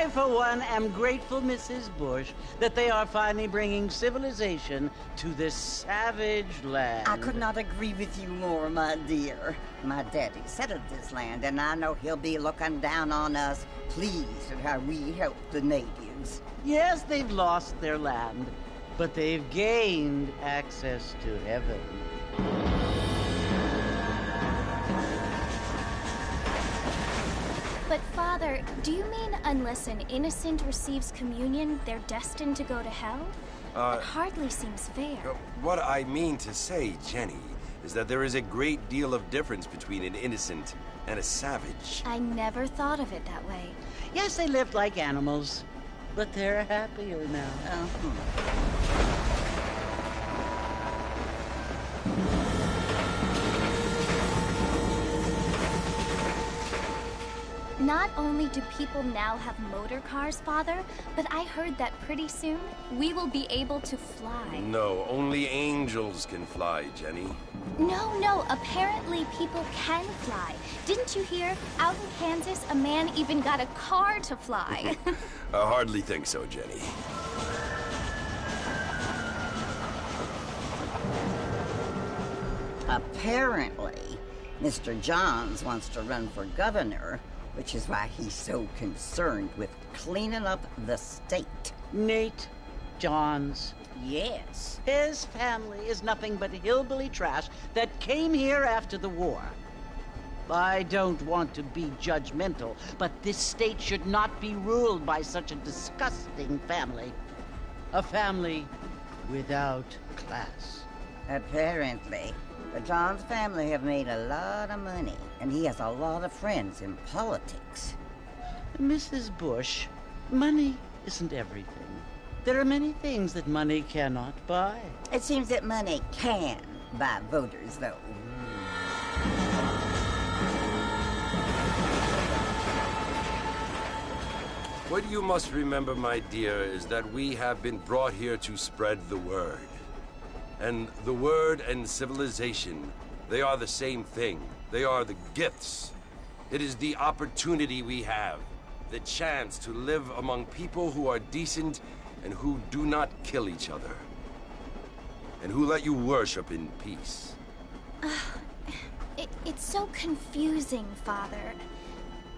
I, for one, am grateful, Mrs. Bush, that they are finally bringing civilization to this savage land. I could not agree with you more, my dear. My daddy settled this land, and I know he'll be looking down on us, pleased at how we help the natives. Yes, they've lost their land, but they've gained access to heaven. But, Father, do you mean unless an innocent receives communion, they're destined to go to hell? That hardly seems fair. What I mean to say, Jenny, is that there is a great deal of difference between an innocent and a savage. I never thought of it that way. Yes, they lived like animals, but they're happier now. Not only do people now have motor cars, Father, but I heard that pretty soon we will be able to fly. No, only angels can fly, Jenny. No, apparently people can fly. Didn't you hear? Out in Kansas, a man even got a car to fly. I hardly think so, Jenny. Apparently, Mr. Johns wants to run for governor, which is why he's so concerned with cleaning up the state. Nate Johns. Yes. His family is nothing but hillbilly trash that came here after the war. I don't want to be judgmental, but this state should not be ruled by such a disgusting family. A family without class. Apparently. The Johns family have made a lot of money, and he has a lot of friends in politics. Mrs. Bush, money isn't everything. There are many things that money cannot buy. It seems that money can buy voters, though. What you must remember, my dear, is that we have been brought here to spread the word. And the word and civilization, they are the same thing. They are the gifts. It is the opportunity we have, the chance to live among people who are decent and who do not kill each other, and who let you worship in peace. It's so confusing, Father.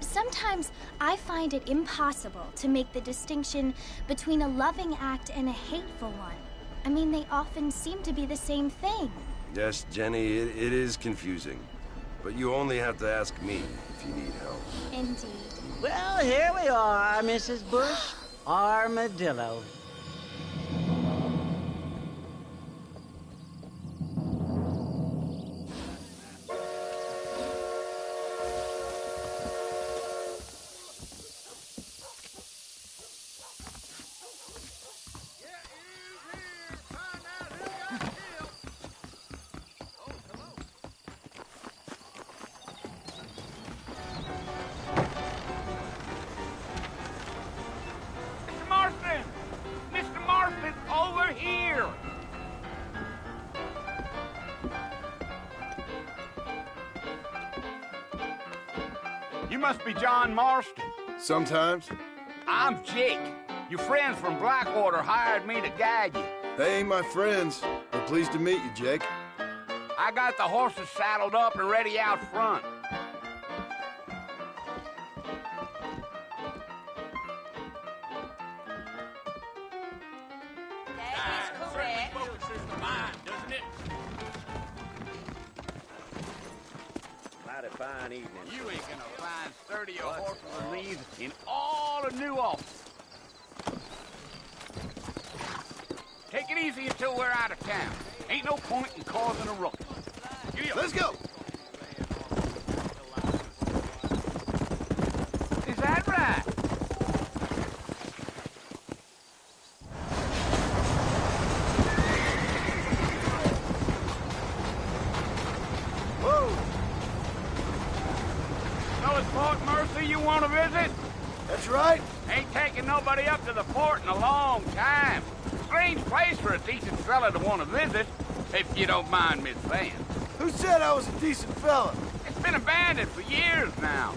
Sometimes I find it impossible to make the distinction between a loving act and a hateful one. I mean, they often seem to be the same thing. Yes, Jenny, it is confusing. But you only have to ask me if you need help. Indeed. Well, here we are, Mrs. Bush. Armadillo. You must be John Marston. Sometimes. I'm Jake. Your friends from Blackwater hired me to guide you. They ain't my friends. We're pleased to meet you, Jake. I got the horses saddled up and ready out front. Fine evening. You ain't gonna find sturdier horses than these in all of New Ulster. Take it easy until we're out of town. Ain't no point in causing a ruckus. Let's go! Is that right? Fort Mercy you want to visit? That's right. Ain't taking nobody up to the fort in a long time. Strange place for a decent fella to want to visit, if you don't mind me saying. Who said I was a decent fella? It's been abandoned for years now.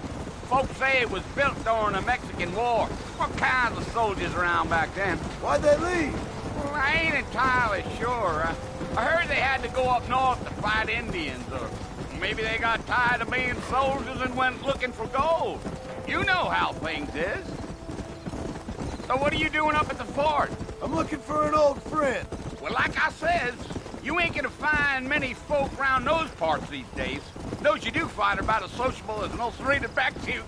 Folks say it was built during the Mexican War. What kinds of soldiers around back then? Why'd they leave? Well, I ain't entirely sure. I heard they had to go up north to fight Indians, or maybe they got tired of being soldiers and went looking for gold. You know how things is. So what are you doing up at the fort? I'm looking for an old friend. Well, like I says, you ain't gonna find many folk around those parts these days. Those you do find are about as sociable as an ulcerated back tooth.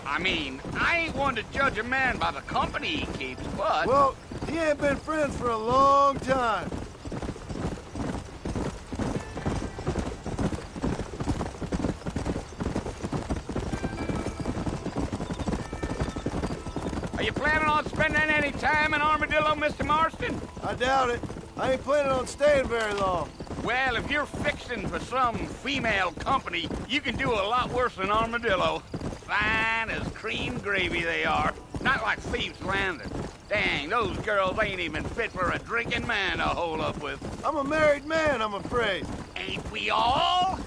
I mean, I ain't one to judge a man by the company he keeps, but... Well, he ain't been friends for a long time. Are you planning on spending any time in Armadillo, Mr. Marston? I doubt it. I ain't planning on staying very long. Well, if you're fixing for some female company, you can do a lot worse than Armadillo. Fine as cream gravy they are. Not like Thieves' Landing. Dang, those girls ain't even fit for a drinking man to hole up with. I'm a married man, I'm afraid. Ain't we all?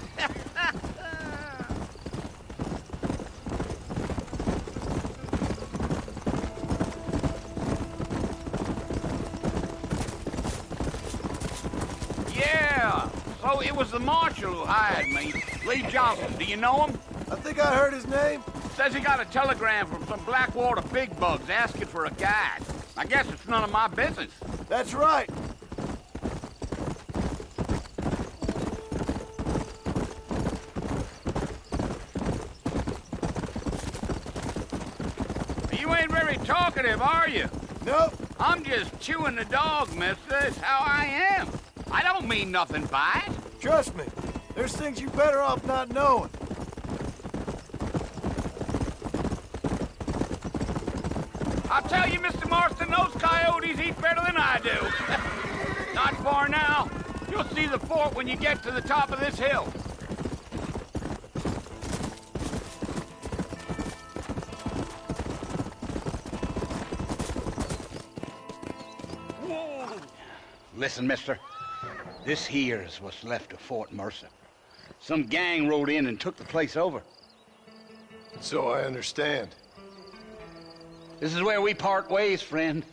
Yeah, so it was the marshal who hired me. Lee Johnson, do you know him? I think I heard his name. Says he got a telegram from some Blackwater big bugs asking for a guide. I guess it's none of my business. That's right. You ain't very talkative, are you? Nope. I'm just chewing the dog, mister. That's how I am. I don't mean nothing by it. Trust me. There's things you're better off not knowing. I'll tell you, Mr. Marston, those coyotes eat better than I do. Not far now. You'll see the fort when you get to the top of this hill. Whoa. Listen, mister. This here's what's left of Fort Mercer. Some gang rode in and took the place over. So I understand. This is where we part ways, friend.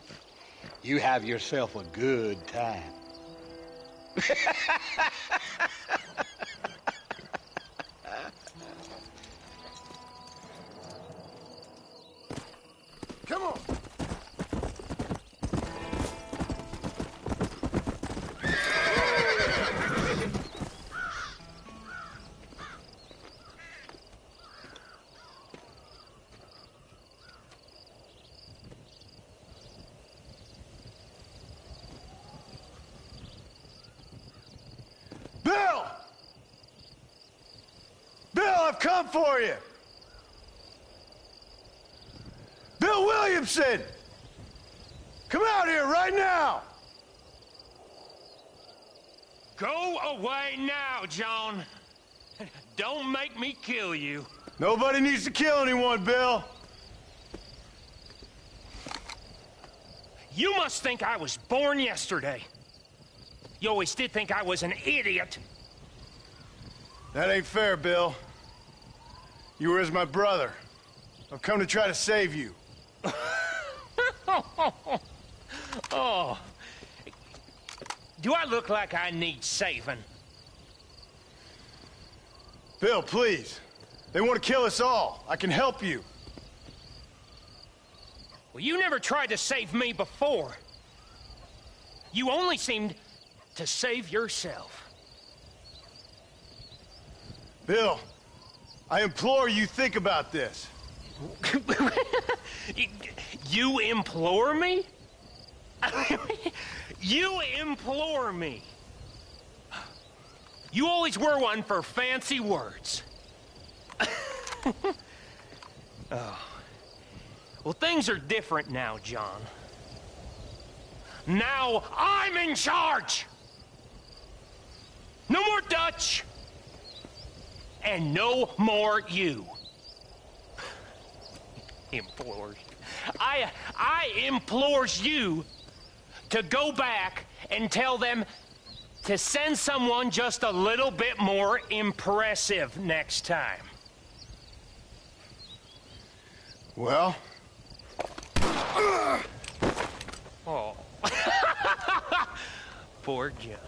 You have yourself a good time. Come on. Bill! Bill, I've come for you! Bill Williamson! Come out here right now! Go away now, John. Don't make me kill you. Nobody needs to kill anyone, Bill. You must think I was born yesterday. You always did think I was an idiot. That ain't fair, Bill. You were as my brother. I've come to try to save you. Oh. Do I look like I need saving? Bill, please. They want to kill us all. I can help you. Well, you never tried to save me before. You only seemed to save yourself. Bill, I implore you think about this. You implore me? You implore me. You always were one for fancy words. Oh. Well, things are different now, John. Now I'm in charge! No more Dutch! And no more you. Implores. I implores you to go back and tell them to send someone just a little bit more impressive next time. Well? Oh. Poor John.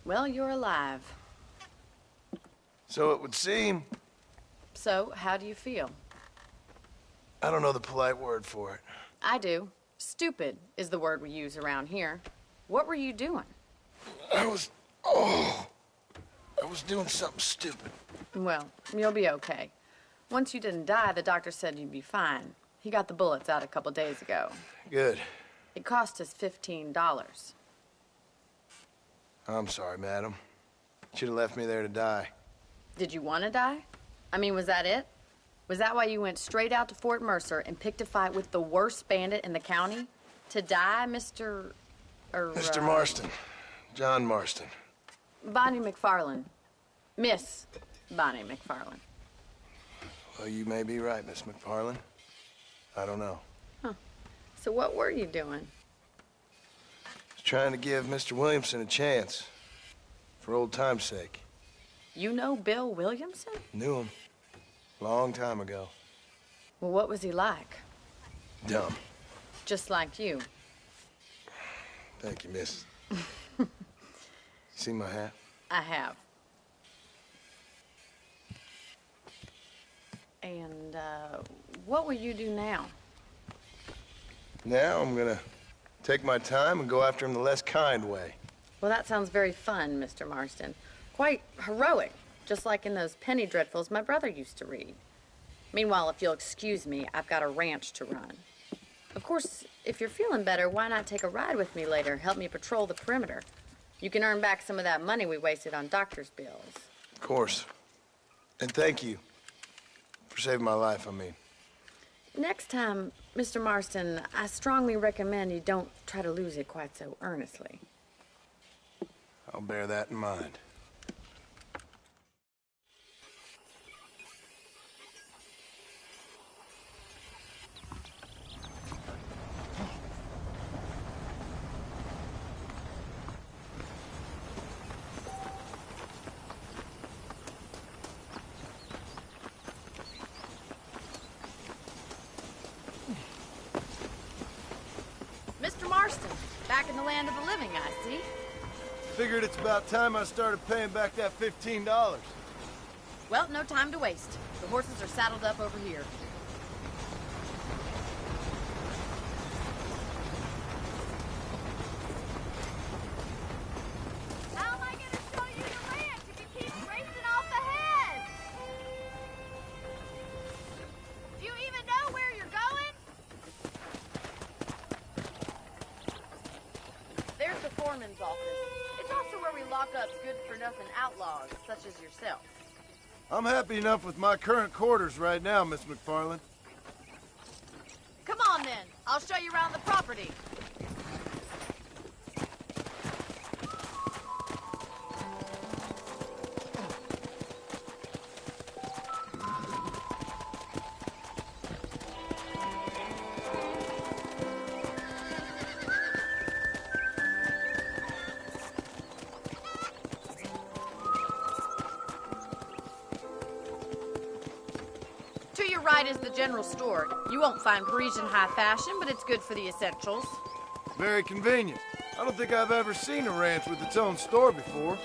Well, you're alive. So it would seem. So, how do you feel? I don't know the polite word for it. I do. Stupid is the word we use around here. What were you doing? I was doing something stupid. Well, you'll be okay. Once you didn't die, the doctor said you'd be fine. He got the bullets out a couple days ago. Good. It cost us $15. I'm sorry, madam. Should have left me there to die. Did you want to die? I mean, was that it? Was that why you went straight out to Fort Mercer and picked a fight with the worst bandit in the county? To die, Mr. Mr. Marston. John Marston. Bonnie McFarland. Miss Bonnie McFarland. Well, you may be right, Miss McFarland. I don't know. Huh. So what were you doing? Trying to give Mr. Williamson a chance. For old time's sake. You know Bill Williamson? Knew him. Long time ago. Well, what was he like? Dumb. Just like you. Thank you, miss. See my hat? I have. And, what will you do now? Now I'm gonna take my time and go after him the less kind way. Well, that sounds very fun, Mr. Marston. Quite heroic, just like in those penny dreadfuls my brother used to read. Meanwhile, if you'll excuse me, I've got a ranch to run. Of course, if you're feeling better, why not take a ride with me later? Help me patrol the perimeter. You can earn back some of that money we wasted on doctor's bills. Of course. And thank you. For saving my life, I mean. Next time, Mr. Marston, I strongly recommend you don't try to lose it quite so earnestly. I'll bear that in mind. Mr. Marston, back in the land of the living, I see. Figured it's about time I started paying back that $15. Well, no time to waste. The horses are saddled up over here. How am I going to show you the ranch if you keep racing off ahead? Do you even know where you're going? There's the foreman's office. It's also where we lock up good-for-nothing outlaws, such as yourself. I'm happy enough with my current quarters right now, Miss McFarland. Come on, then. I'll show you around the property. To your right is the general store. You won't find Parisian high fashion, but it's good for the essentials. Very convenient. I don't think I've ever seen a ranch with its own store before.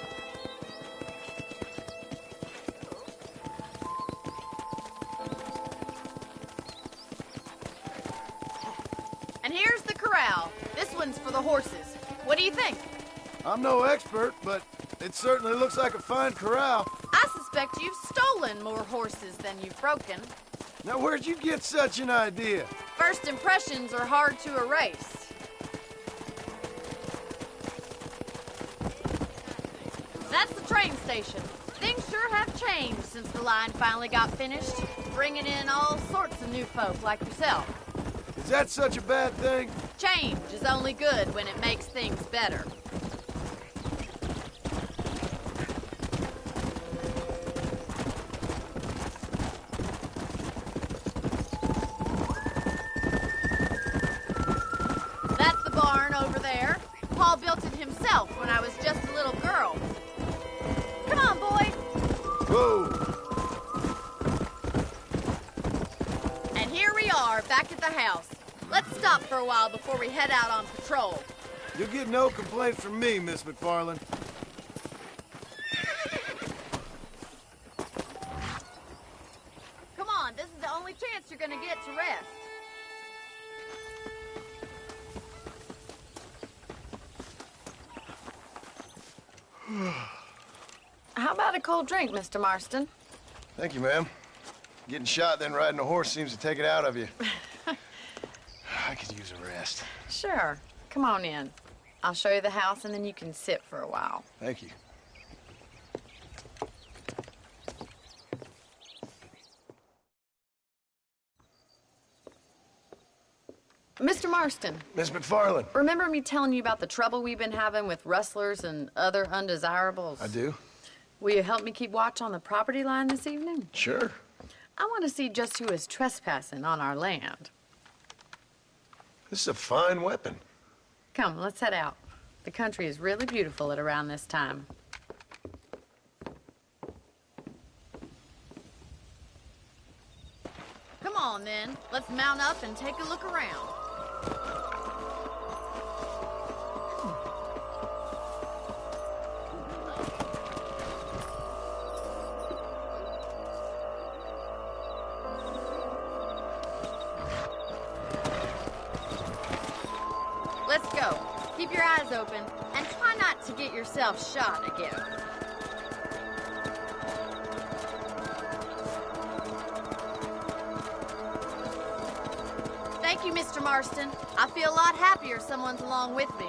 And here's the corral. This one's for the horses. What do you think? I'm no expert, but it certainly looks like a fine corral. I suspect you've stolen more horses than you've broken. Now, where'd you get such an idea? First impressions are hard to erase. That's the train station. Things sure have changed since the line finally got finished, bringing in all sorts of new folk like yourself. Is that such a bad thing? Change is only good when it makes things better. That's the barn over there. Paul built it himself when I was just a little girl. Come on, boy. Whoa! And here we are, back at the house. Let's stop for a while before we head out on patrol. You'll get no complaints from me, Miss McFarland. Come on, this is the only chance you're gonna get to rest. How about a cold drink, Mr. Marston? Thank you, ma'am. Getting shot, then riding a horse seems to take it out of you. I could use a rest. Sure. Come on in. I'll show you the house, and then you can sit for a while. Thank you. Mr. Marston. Miss McFarland. Remember me telling you about the trouble we've been having with rustlers and other undesirables? I do. Will you help me keep watch on the property line this evening? Sure. I want to see just who is trespassing on our land. This is a fine weapon. Come, let's head out. The country is really beautiful at around this time. Come on, then. Let's mount up and take a look around. Let's go. Keep your eyes open and try not to get yourself shot again. Thank you, Mr. Marston. I feel a lot happier someone's along with me.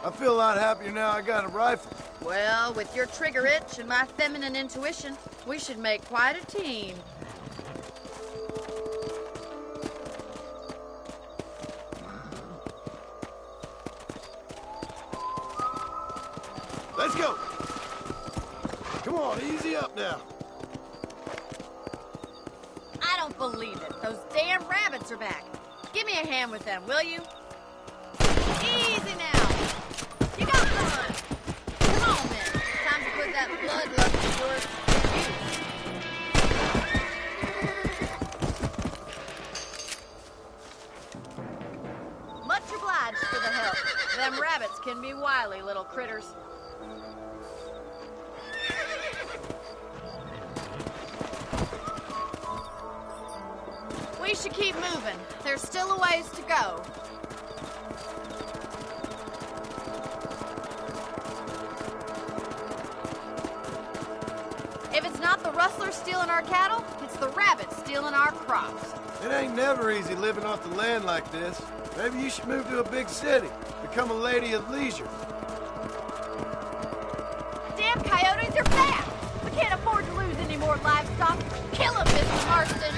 I feel a lot happier now I got a rifle. Well, with your trigger itch and my feminine intuition, we should make quite a team. Let's go. Come on, easy up now. I don't believe it. Those damn rabbits are back. Give me a hand with them, will you? Easy now. You got one. Come on, then. Time to put that bloodlust of yours to use. Much obliged for the help. Them rabbits can be wily little critters. We should keep moving. There's still a ways to go. If it's not the rustlers stealing our cattle, it's the rabbits stealing our crops. It ain't never easy living off the land like this. Maybe you should move to a big city. Become a lady of leisure. Damn coyotes are back! We can't afford to lose any more livestock. Kill them, Mr. Marston!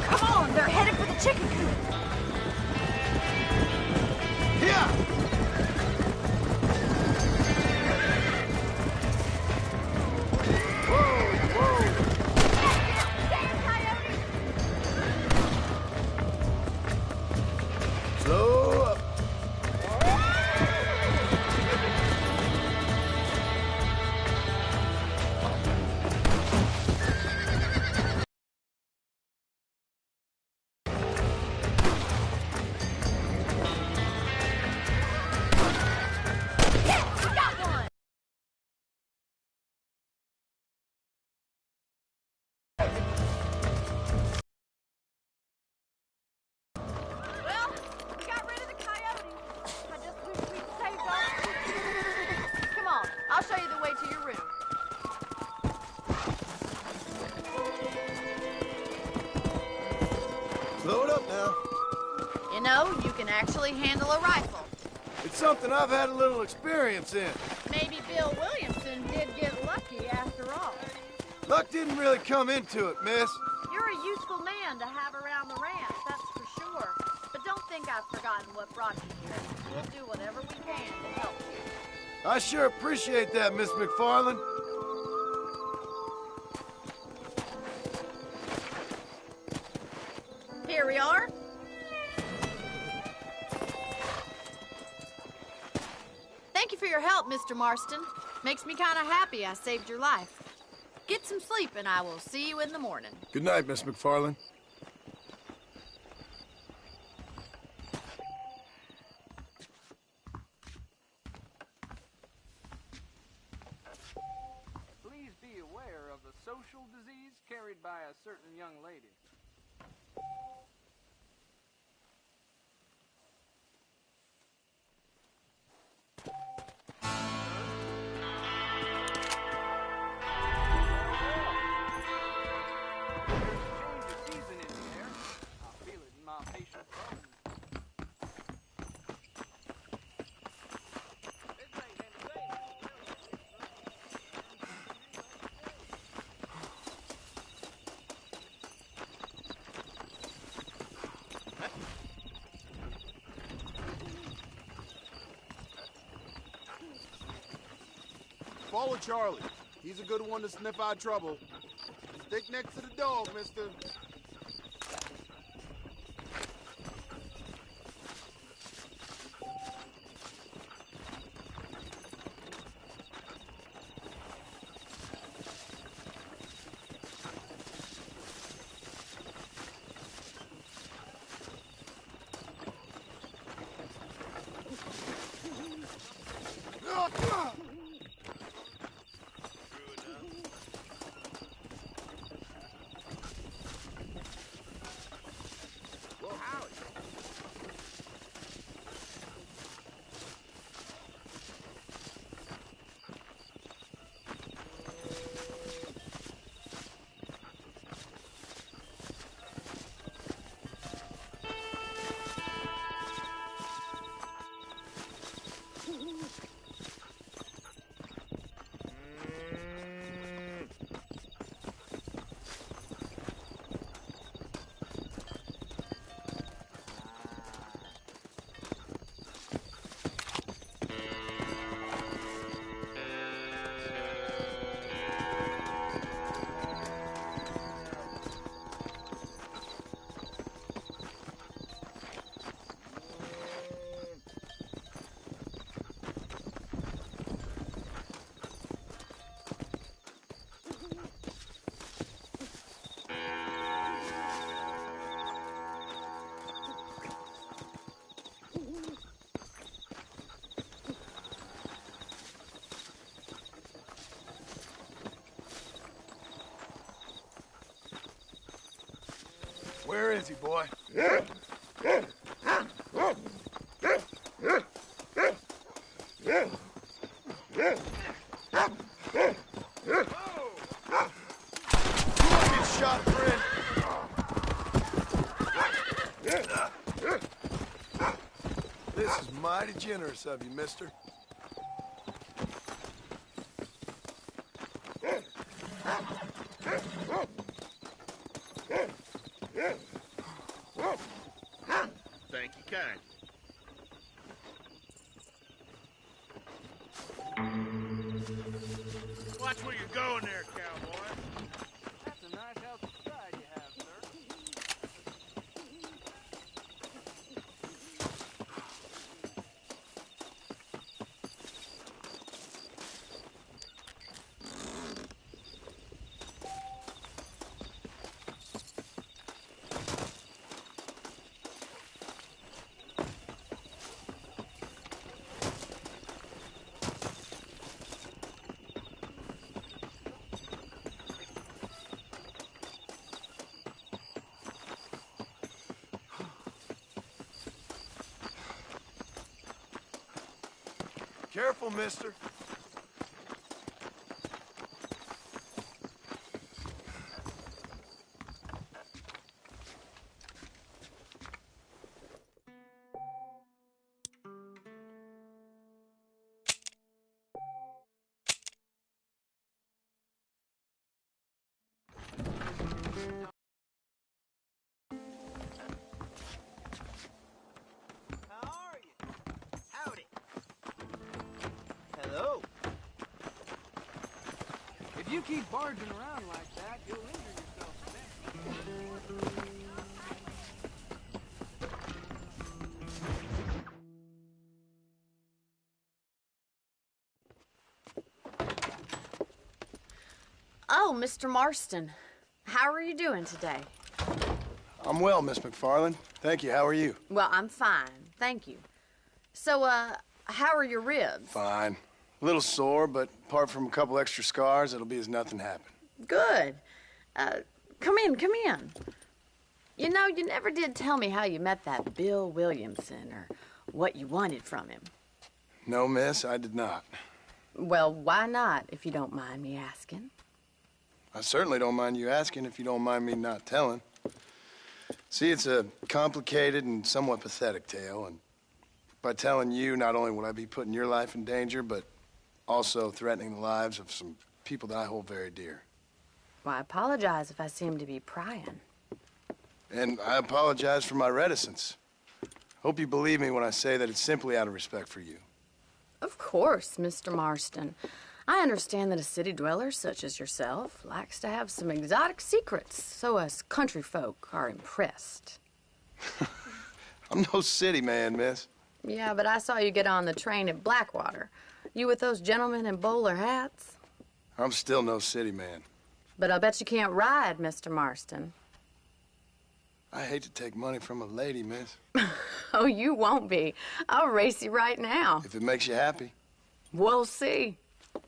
Come on, they're headed for the chicken coop. Yeah! Damn coyotes! Slow up. know you can actually handle a rifle. It's something I've had a little experience in. Maybe Bill Williamson did get lucky after all. Luck didn't really come into it, miss. You're a useful man to have around the ranch, that's for sure. But don't think I've forgotten what brought you here. We'll do whatever we can to help you. I sure appreciate that, Miss McFarland. Here we are. Thank you for your help, Mr. Marston. Makes me kind of happy I saved your life. Get some sleep, and I will see you in the morning. Good night, Miss McFarland. Please be aware of the social disease carried by a certain young lady. Follow Charlie. He's a good one to sniff out trouble. Stick next to the dog, mister. Where is he, boy? Get shot, friend. This is mighty generous of you, mister. Thank you kindly. Watch where you're going there, cowboy. That's a nice healthy stride you have, sir. Careful, mister. keep barging around like that, you'll injure yourself. Oh, Mr. Marston. How are you doing today? I'm well, Miss McFarland. Thank you. How are you? Well, I'm fine. Thank you. So, how are your ribs? Fine. A little sore, but apart from a couple extra scars, it'll be as nothing happened. Good. Come in, come in. You know, you never did tell me how you met that Bill Williamson or what you wanted from him. No, miss, I did not. Well, why not, if you don't mind me asking? I certainly don't mind you asking if you don't mind me not telling. See, it's a complicated and somewhat pathetic tale, and by telling you, not only would I be putting your life in danger, but also threatening the lives of some people that I hold very dear. Well, I apologize if I seem to be prying. And I apologize for my reticence. Hope you believe me when I say that it's simply out of respect for you. Of course, Mr. Marston. I understand that a city dweller such as yourself likes to have some exotic secrets, so us country folk are impressed. I'm no city man, miss. Yeah, but I saw you get on the train at Blackwater. You with those gentlemen in bowler hats? I'm still no city man. But I'll bet you can't ride, Mr. Marston. I hate to take money from a lady, miss. Oh, you won't be. I'll race you right now. If it makes you happy. We'll see. All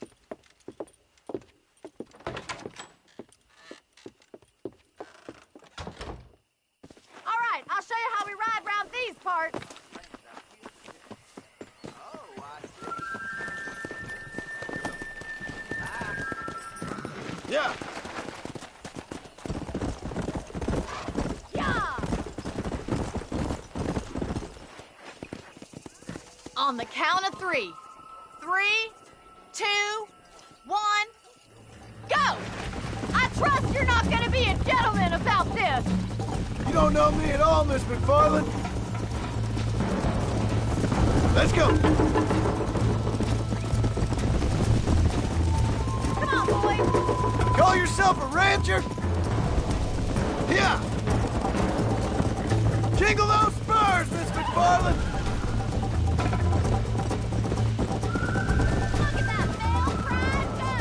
right, I'll show you how we ride round these parts. Yeah. Yeah! On the count of 3. 3, 2, 1, go! I trust you're not gonna be a gentleman about this. You don't know me at all, Miss McFarland. Let's go. Come on, boys. Call yourself a rancher? Yeah. Jingle those spurs, Miss McFarland. Look at that male pride go.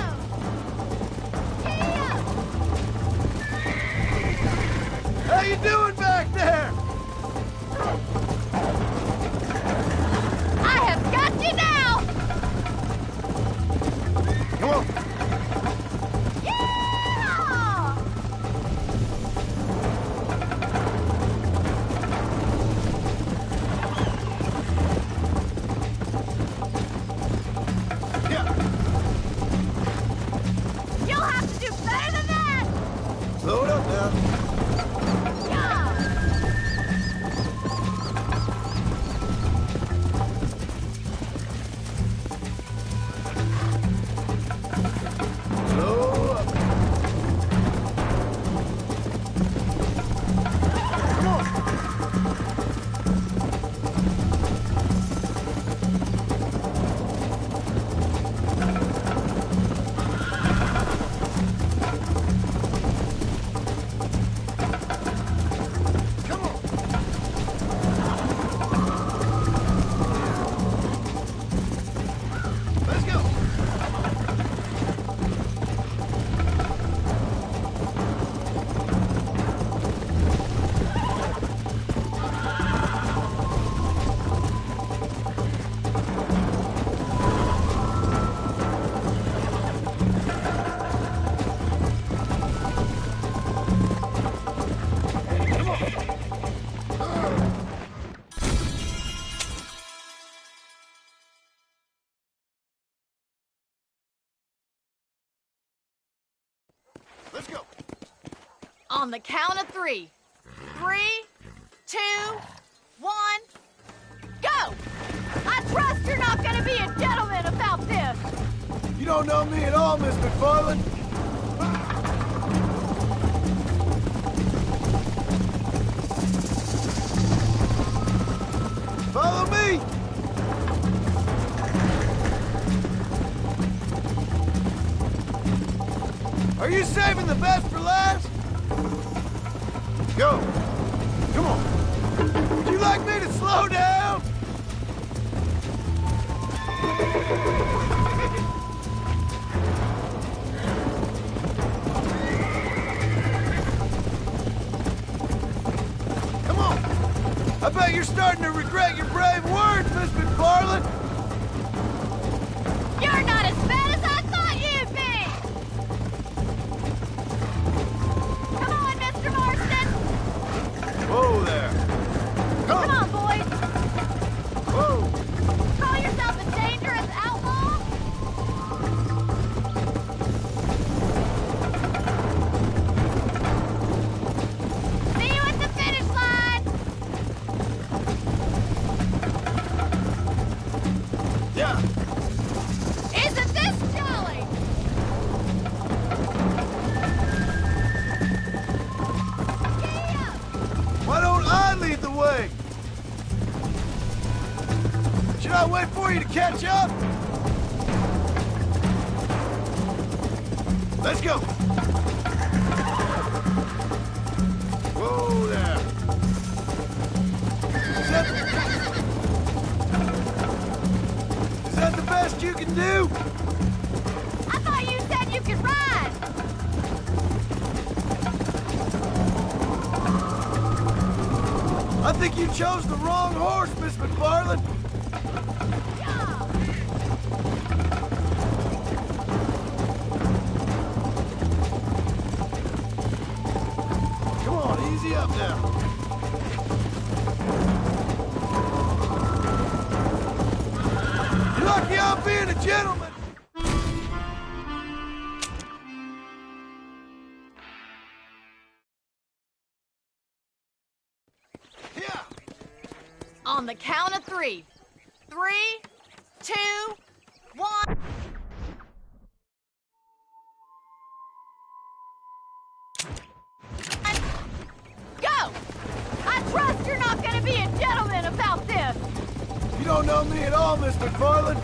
Yeah! How you doing back there? I have got you now! Come on. Yeah! You'll have to do better than that! Slow it up now. Yeah! Slow up. Come on. Come on. Let's go. Let's go. On the count of 3. 3, 2, 1, go! I trust you're not gonna be a gentleman about this. You don't know me at all, Miss McFarland. Follow me. Are you saving the best for last? Go. Come on. Would you like me to slow down? Come on. I bet you're starting to regret your brave words, Miss McFarland. You're not as bad as I thought you'd be! Come on, Mr. Marston! Whoa there. Come on, boys! Whoa. Call yourself a dangerous outlaw? See you at the finish line! Yeah. Isn't this jolly? Giddy up! Why don't I lead the way? Should I wait for you to catch up? Let's go. Whoa there. Is that the best you can do? I thought you said you could ride! I think you chose the wrong horse, Miss McFarland. Yeah. Come on, easy up now. You're lucky I'm being a gentleman. Yeah. On the count of 3. 3, 2, 1. Go! I trust you're not gonna be a gentleman about this! You don't know me at all, Miss McFarland.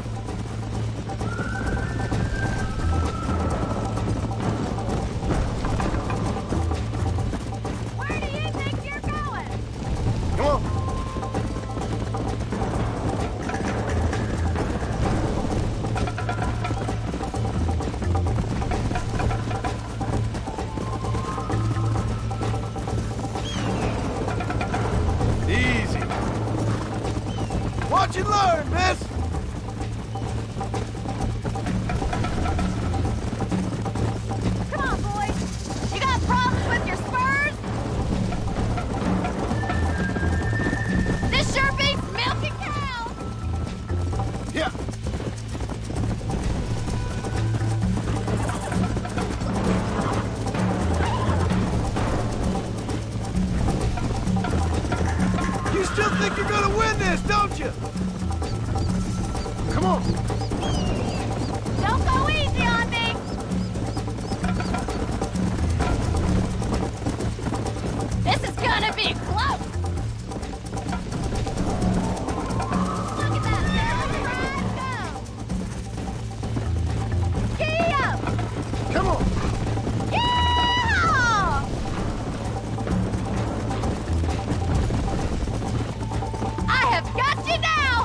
Where do you think you're going? Come on. Easy. Watch and learn, miss. Come on, boys! You got problems with your spurs? This sure beats milking cows! Yeah. You still think you're gonna win this, don't you? Come on. Don't go easy on me! This is gonna be close! Look at that barrel ride go! Giddy up! Come on. Yeah! I have got you now!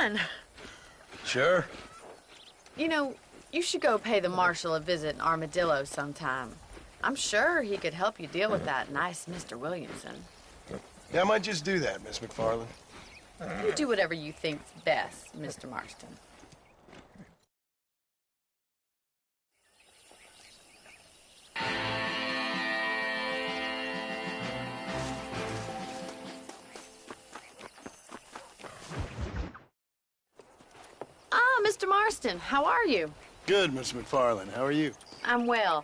fun. Sure. You know, you should go pay the marshal a visit in Armadillo sometime. I'm sure he could help you deal with that nice Mr. Williamson. Yeah, I might just do that, Miss McFarland. You do whatever you think's best, Mr. Marston. Ah, Mr. Marston, how are you? Good, Miss McFarland. How are you? I'm well.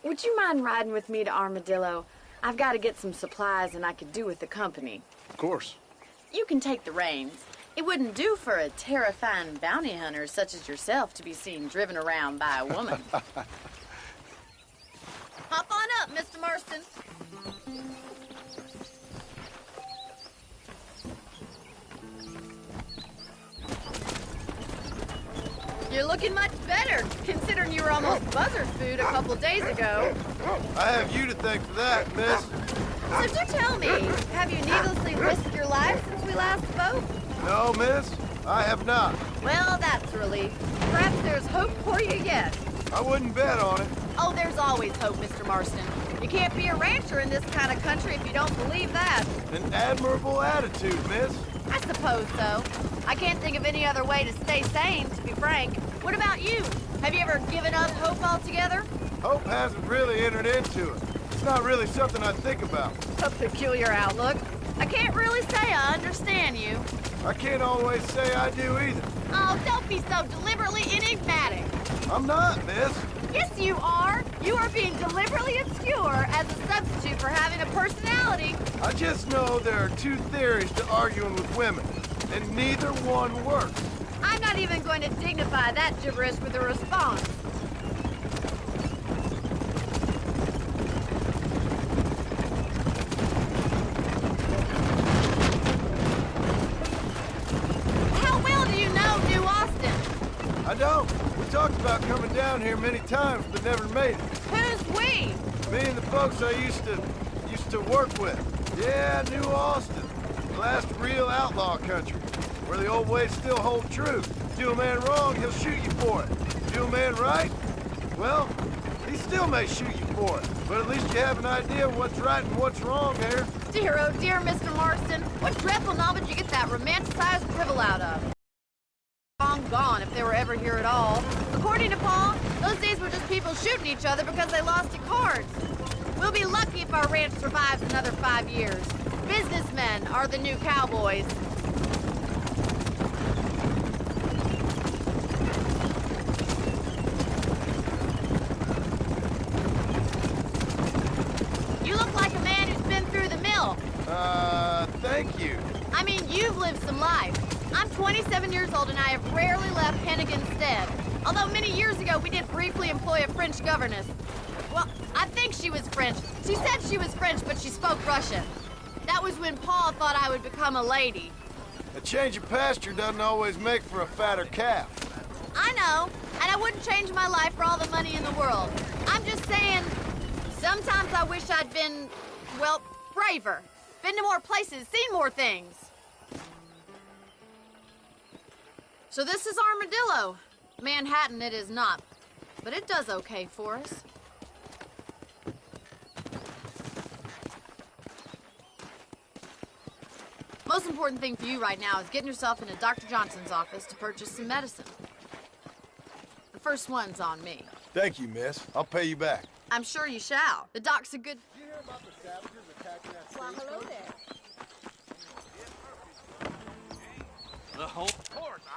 Would you mind riding with me to Armadillo? I've got to get some supplies and I could do with the company. Of course. You can take the reins. It wouldn't do for a terrifying bounty hunter such as yourself to be seen driven around by a woman. Hop on up, Mr. Marston. You're looking much better, considering you were almost buzzard food a couple days ago. I have you to thank for that, miss. So do tell me, have you needlessly risked your life since we last spoke? No, miss, I have not. Well, that's a relief. Perhaps there's hope for you yet. I wouldn't bet on it. Oh, there's always hope, Mr. Marston. You can't be a rancher in this kind of country if you don't believe that. An admirable attitude, miss. I suppose so. I can't think of any other way to stay sane, to be frank. What about you? Have you ever given up hope altogether? Hope hasn't really entered into it. It's not really something I think about. A peculiar outlook. I can't really say I understand you. I can't always say I do either. Oh, don't be so deliberately enigmatic. I'm not, miss. Yes, you are. You are being deliberately obscure as a substitute for having a personality. I just know there are two theories to arguing with women, and neither one works. I'm not even going to dignify that gibberish with a response. How well do you know New Austin? I don't. We talked about coming down here many times, but never made it. Who's we? Me and the folks I used to work with. Yeah, New Austin. The last real outlaw country, where the old ways still hold true. Do a man wrong, he'll shoot you for it. Do a man right, well, he still may shoot you for it. But at least you have an idea of what's right and what's wrong here. Dear, oh dear, Mr. Marston. What dreadful novel did you get that romanticized drivel out of? Long gone, if they were ever here at all. According to Paul, those days were just people shooting each other because they lost at cards. We'll be lucky if our ranch survives another 5 years. Businessmen are the new cowboys. You look like a man who's been through the mill. Thank you. I mean, you've lived some life. I'm 27 years old and I have rarely left Hennigan's stead. Although many years ago we did briefly employ a French governess. Well, I think she was French. She said she was French, but she spoke Russian. That was when Paul thought I would become a lady. A change of pasture doesn't always make for a fatter calf. I know, and I wouldn't change my life for all the money in the world. I'm just saying, sometimes I wish I'd been, well, braver. Been to more places, seen more things. So this is Armadillo. Manhattan it is not, but it does okay for us. Most important thing for you right now is getting yourself into Dr. Johnson's office to purchase some medicine. The first one's on me. Thank you, miss. I'll pay you back. I'm sure you shall. The doc's a good... Did you hear about the savages attacking that Well, hello there. The whole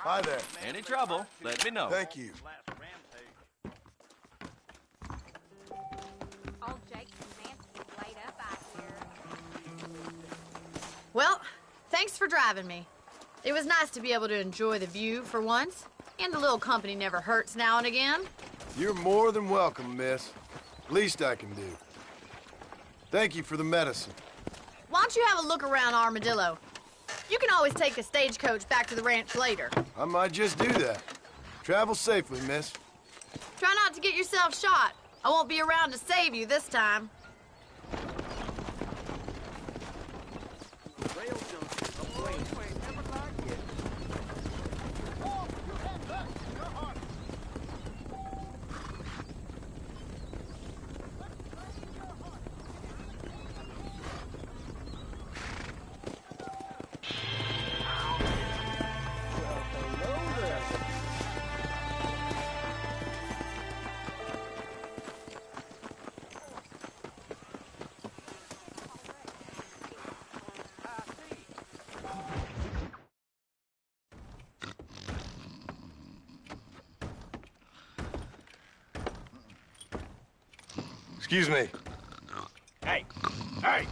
Hi there. Any trouble, let me know. Thank you. All Jake and Nancy laid up out here. Well, thanks for driving me. It was nice to be able to enjoy the view for once. And a little company never hurts now and again. You're more than welcome, miss. Least I can do. Thank you for the medicine. Why don't you have a look around Armadillo? You can always take a stagecoach back to the ranch later. I might just do that. Travel safely, miss. Try not to get yourself shot. I won't be around to save you this time. Excuse me. Hey, hey,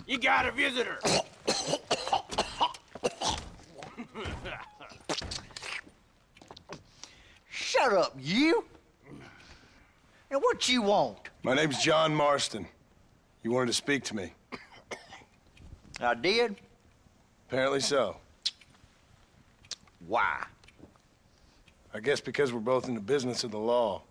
you got a visitor. Shut up, you! And what you want? My name's John Marston. You wanted to speak to me. I did? Apparently so. Why? I guess because we're both in the business of the law.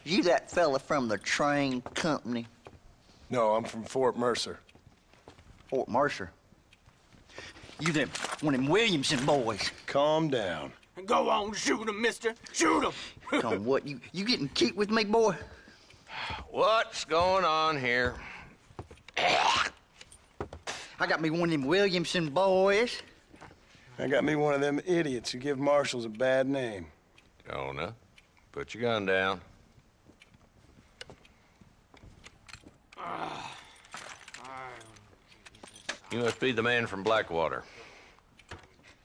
You that fella from the train company? No, I'm from Fort Mercer. Fort Mercer? You them, one of them Williamson boys. Calm down. Go on, shoot him, mister. Shoot him. Come on, what, you getting cute with me, boy? What's going on here? I got me one of them Williamson boys. I got me one of them idiots who give marshals a bad name. Jonah, put your gun down. You must be the man from Blackwater.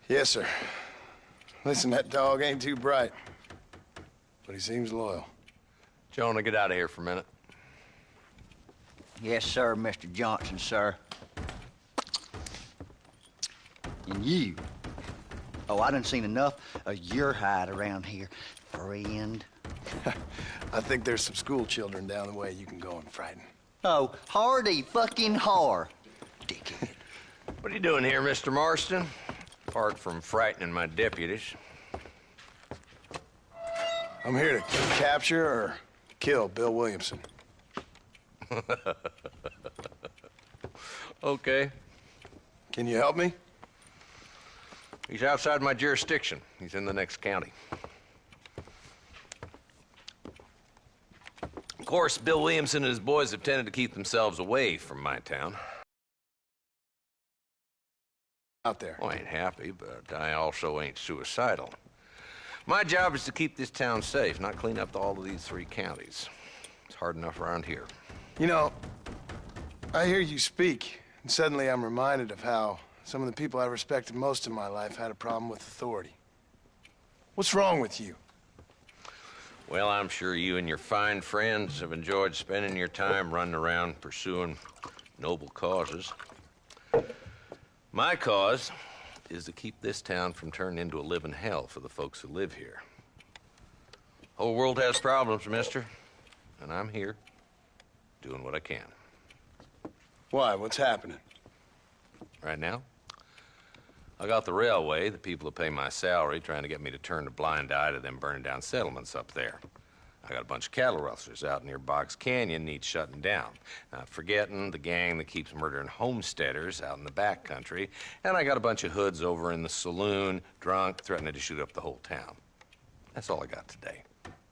Yes, sir. Listen, that dog ain't too bright, but he seems loyal. Jonah, get out of here for a minute. Yes, sir, Mr. Johnson, sir. And you. Oh, I done seen enough of your hide around here, friend. I think there's some school children down the way you can go and frighten. Oh, hardy fucking har. Dickhead. What are you doing here, Mr. Marston? Apart from frightening my deputies. I'm here to capture or kill Bill Williamson. Okay. Can you help me? He's outside my jurisdiction. He's in the next county. Of course, Bill Williamson and his boys have tended to keep themselves away from my town. Out there. I ain't happy, but I also ain't suicidal. My job is to keep this town safe, not clean up all of these 3 counties. It's hard enough around here. You know, I hear you speak, and suddenly I'm reminded of how some of the people I respected most in my life had a problem with authority. What's wrong with you? Well, I'm sure you and your fine friends have enjoyed spending your time running around pursuing noble causes. My cause is to keep this town from turning into a living hell for the folks who live here. Whole world has problems, mister, and I'm here doing what I can. Why? What's happening? Right now, I got the railway, the people that pay my salary, trying to get me to turn a blind eye to them burning down settlements up there. I got a bunch of cattle rustlers out near Boggs Canyon needs shutting down. Not forgetting the gang that keeps murdering homesteaders out in the back country. And I got a bunch of hoods over in the saloon, drunk, threatening to shoot up the whole town. That's all I got today.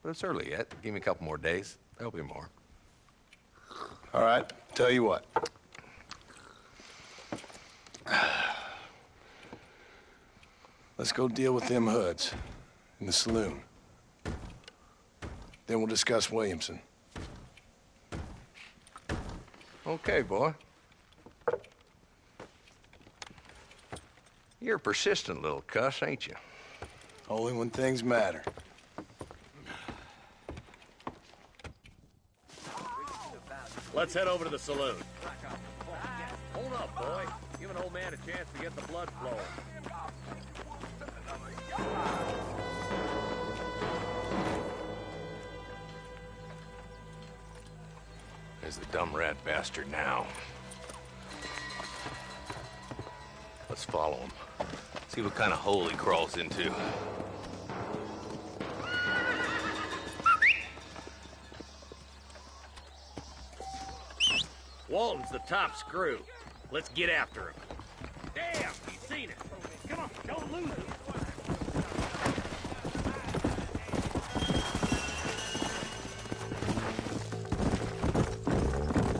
But it's early yet. Give me a couple more days. There'll be more. All right, tell you what. Let's go deal with them hoods in the saloon. Then we'll discuss Williamson. Okay, boy. You're a persistent little cuss, ain't you? Only when things matter. Let's head over to the saloon. Hold up, boy. Give an old man a chance to get the blood flowing. There's the dumb rat bastard now. Let's follow him. See what kind of hole he crawls into. Walton's the top screw. Let's get after him. Damn, he's seen it. Come on, don't lose it.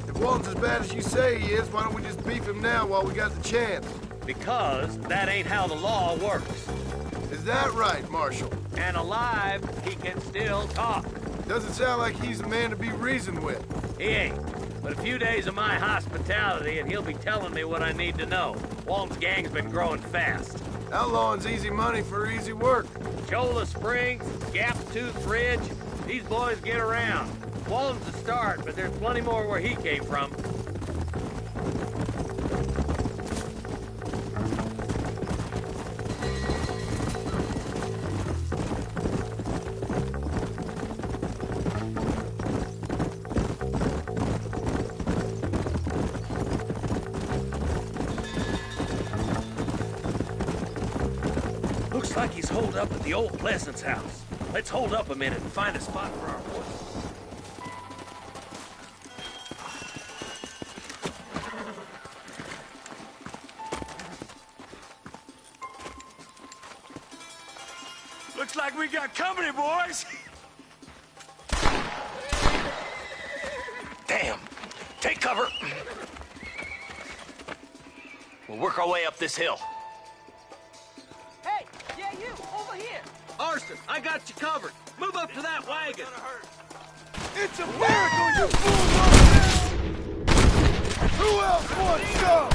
If Walton's as bad as you say he is, why don't we just beef him now while we got the chance? Because that ain't how the law works. Is that right, Marshal? And alive, he can still talk. Doesn't sound like he's a man to be reasoned with. He ain't. But a few days of my hospitality and he'll be telling me what I need to know. Walton's gang's been growing fast. Outlawing's easy money for easy work. Cholla Springs, Gap Tooth Ridge, these boys get around. Walden's the start, but there's plenty more where he came from. Looks like he's holed up at the old Pleasance house. Let's hold up a minute and find a spot for our horses. Looks like we got company, boys. Damn. Take cover. We'll work our way up this hill. Hey, yeah, you, over here. Marston, I got you covered. Move up to that wagon. It's a miracle, you fool! Who else wants some?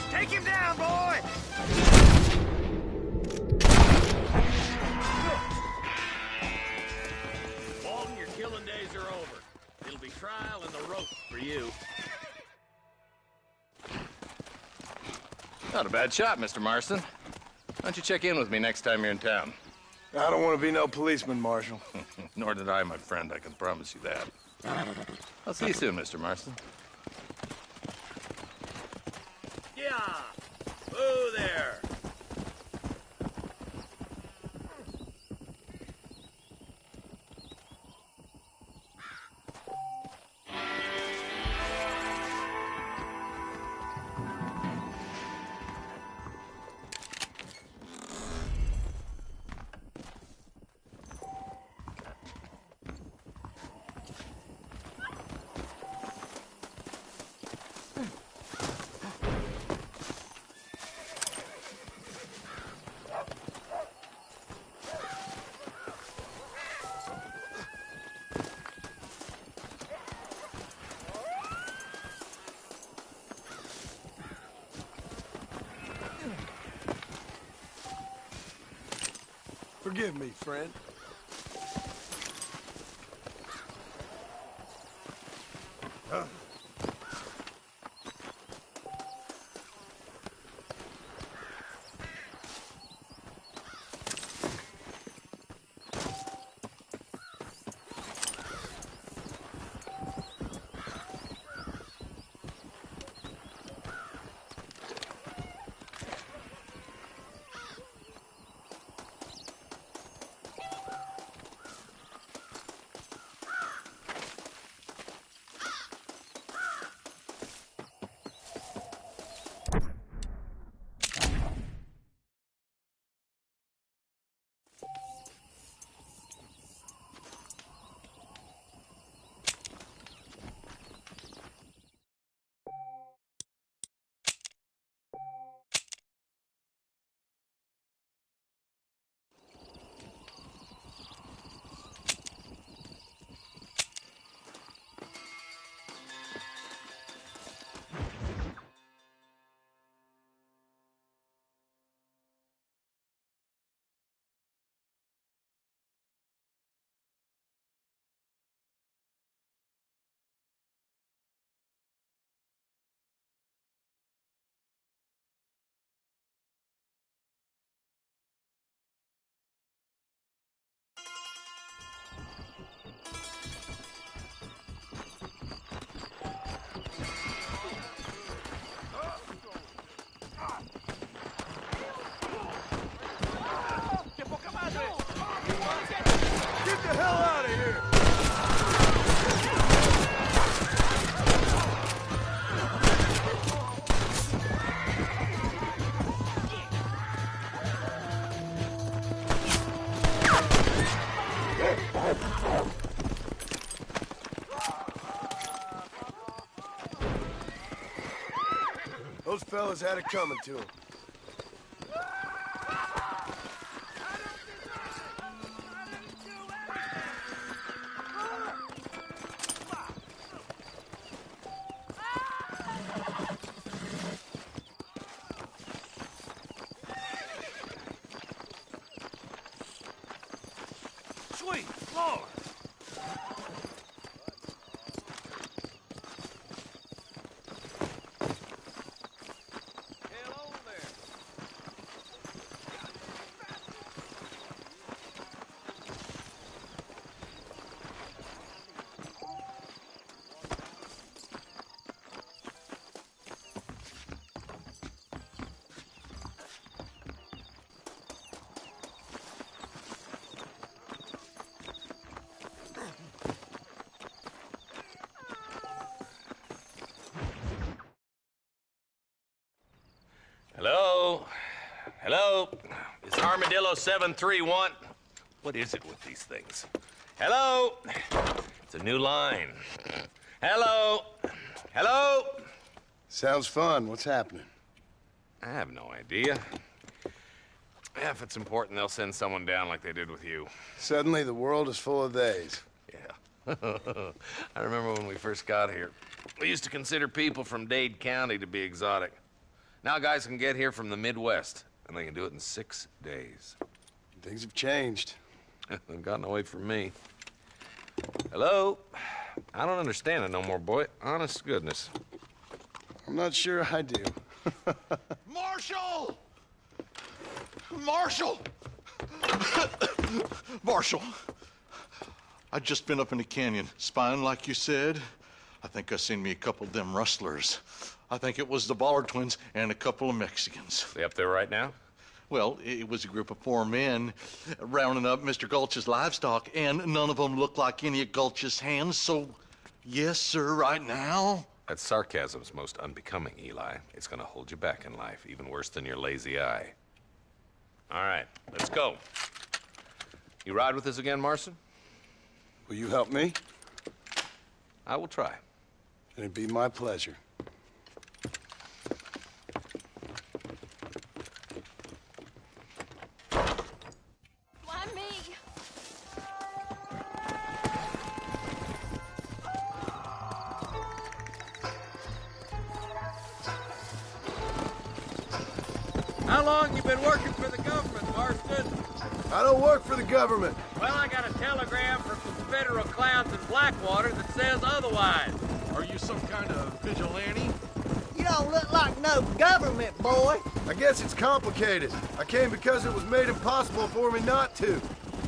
Take him down, boy! Walden, your killing days are over. It'll be trial and the rope for you. Not a bad shot, Mr. Marston. Why don't you check in with me next time you're in town? I don't want to be no policeman, Marshal. Nor did I, my friend. I can promise you that. I'll see you soon, Mr. Marston. Yeah! Whoa there! Forgive me, friend. fellas had it coming to them. Sweet Lord! Hello? Hello? It's Armadillo 731. What is it with these things? Hello? It's a new line. Hello? Hello? Sounds fun. What's happening? I have no idea. Yeah, if it's important, they'll send someone down like they did with you. Suddenly, the world is full of theys. Yeah. I remember when we first got here. We used to consider people from Dade County to be exotic. Now guys can get here from the Midwest, and they can do it in 6 days. Things have changed. They've gotten away from me. Hello? I don't understand it no more, boy. Honest to goodness. I'm not sure I do. Marshal! Marshal! Marshal! I just been up in the canyon, spying like you said. I think I seen me a couple of them rustlers. I think it was the Ballard twins and a couple of Mexicans. They up there right now? Well, it was a group of 4 men rounding up Mr. Gulch's livestock, and none of them looked like any of Gulch's hands, so yes, sir, right now. That sarcasm's most unbecoming, Eli. It's gonna hold you back in life, even worse than your lazy eye. All right, let's go. You ride with us again, Marston? Will you help me? I will try. It'd be my pleasure. Why me? How long you been working for the government, Marston? I don't work for the government. Well, I got a telegram from some federal clowns in Blackwater that says otherwise. Are you some kind of vigilante? You don't look like no government boy. I guess it's complicated. I came because it was made impossible for me not to.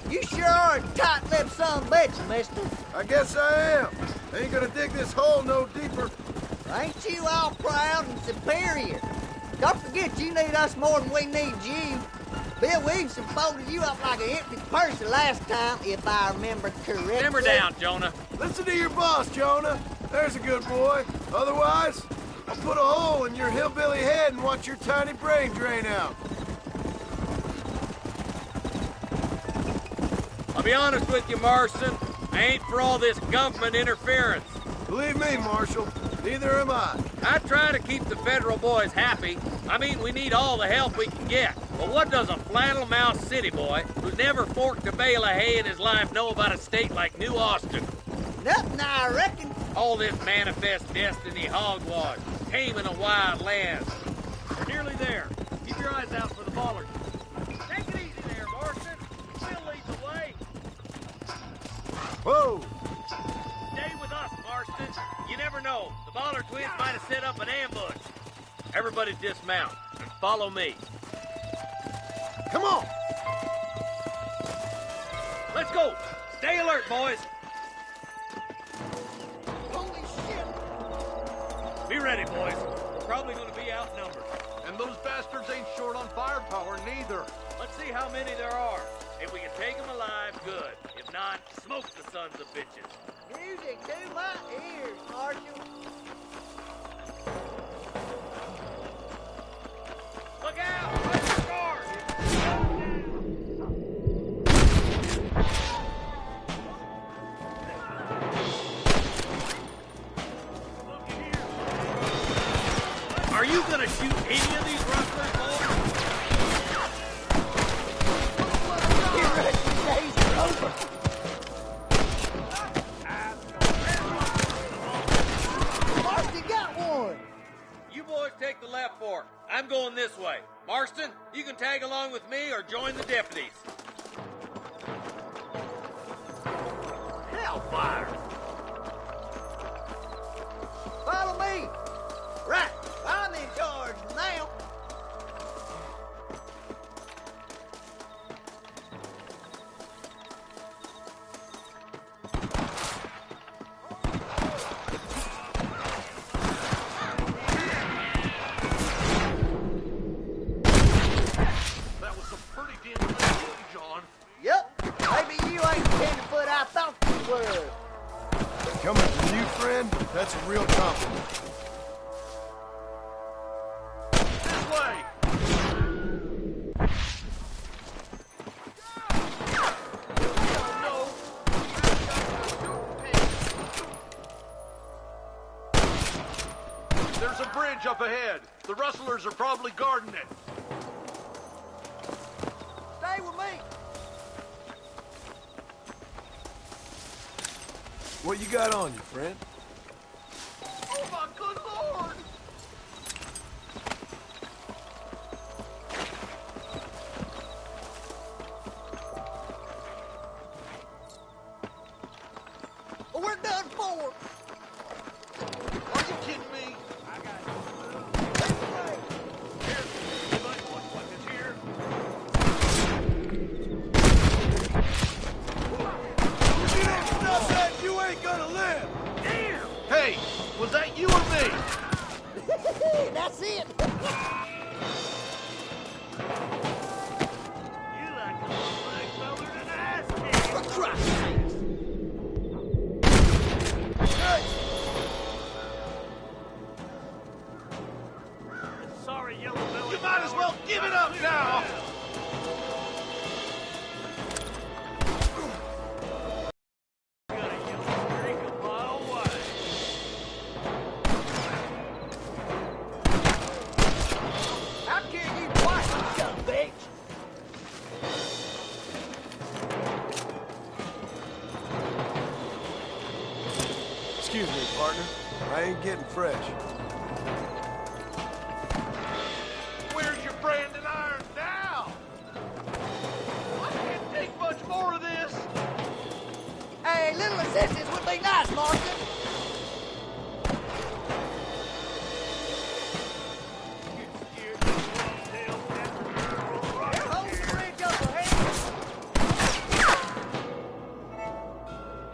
You sure are a tight-lipped son of a bitch, mister. I guess I am. Ain't gonna dig this hole no deeper. Ain't you all proud and superior? Don't forget you need us more than we need you. Bill Williamson folded you up like an empty purse the last time, if I remember correctly. Simmer down, Jonah. Listen to your boss, Jonah. There's a good boy. Otherwise, I'll put a hole in your hillbilly head and watch your tiny brain drain out. I'll be honest with you, Marston. I ain't for all this government interference. Believe me, Marshal, neither am I. I try to keep the federal boys happy. I mean, we need all the help we can get. But what does a flannel-mouthed city boy who's never forked a bale of hay in his life know about a state like New Austin? Nothing, I reckon. All this manifest destiny hogwash, taming a wild land. We're nearly there. Keep your eyes out for the Ballard. Take it easy there, Marston. We'll lead the way. Whoa! Stay with us, Marston. You never know. The Ballard twins might have set up an ambush. Everybody dismount and follow me. Come on! Let's go! Stay alert, boys! Holy shit! Be ready, boys. We're probably gonna be outnumbered. And those bastards ain't short on firepower, neither. Let's see how many there are. If we can take them alive, good. If not, smoke the sons of bitches. Music to my ears, Marshal. Look out! Watch your guard! Are you gonna shoot rustlers, boys. Your rescue days are over. Marston got one. You boys take the left fork. I'm going this way. Marston, you can tag along with me or join the deputies. Hellfire! Follow me. Right, I'm in charge now. That was some pretty damn good shooting, John. Yep, maybe you ain't the tenderfoot I thought you were. Coming from you, friend, that's a real compliment. This way! There's a bridge up ahead. The rustlers are probably guarding it. Stay with me. What you got on you, friend? Oh my good lord! We're done for. Are you kidding me? I got it. Here, anybody want weapons here? If you don't stop that, you ain't gonna live! Damn! Hey, was that you or me? That's it. You like a little leg feller than ass kick. For Christ's sakes. Sorry, Yellow Belly. You might as well give it up now. Got a yellow streak a mile away. I'll kill you twice, you son of a bitch. Excuse me, partner. I ain't getting fresh. Where's your branding iron now? I can't take much more of this. Hey, little assistance would be nice, Marston. They're holding the bridge up ahead.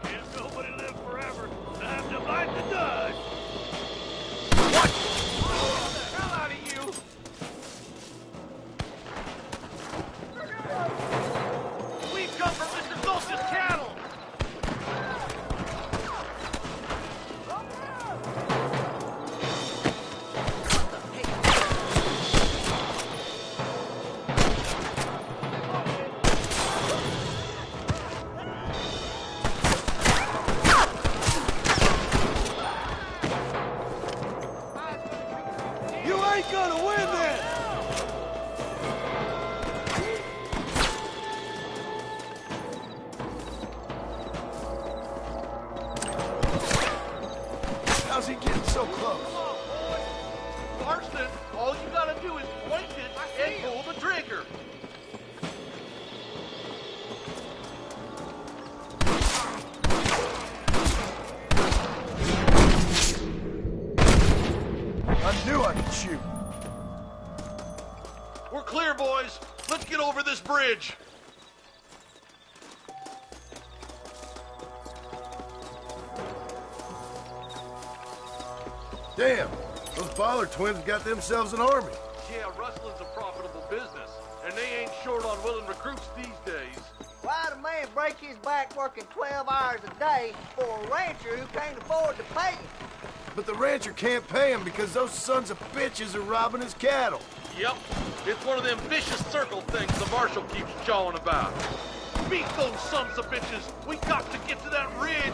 Can't nobody live forever. Time to bite the dust. What? Oh, the hell out of you! We come from Mr. Gulch's cattle. You ain't gonna win this! How's he getting so close? Marston, all you gotta do is point it and pull the trigger. I knew I could shoot. We're clear, boys. Let's get over this bridge. Damn, those Baller twins got themselves an army. Yeah, rustling's a profitable business, and they ain't short on willing recruits these days. Why'd a man break his back working 12 hours a day for a rancher who can't afford to pay him? But the rancher can't pay him because those sons of bitches are robbing his cattle. Yep, it's one of them vicious circle things the marshal keeps jawing about. Beat those sons of bitches! We got to get to that ridge!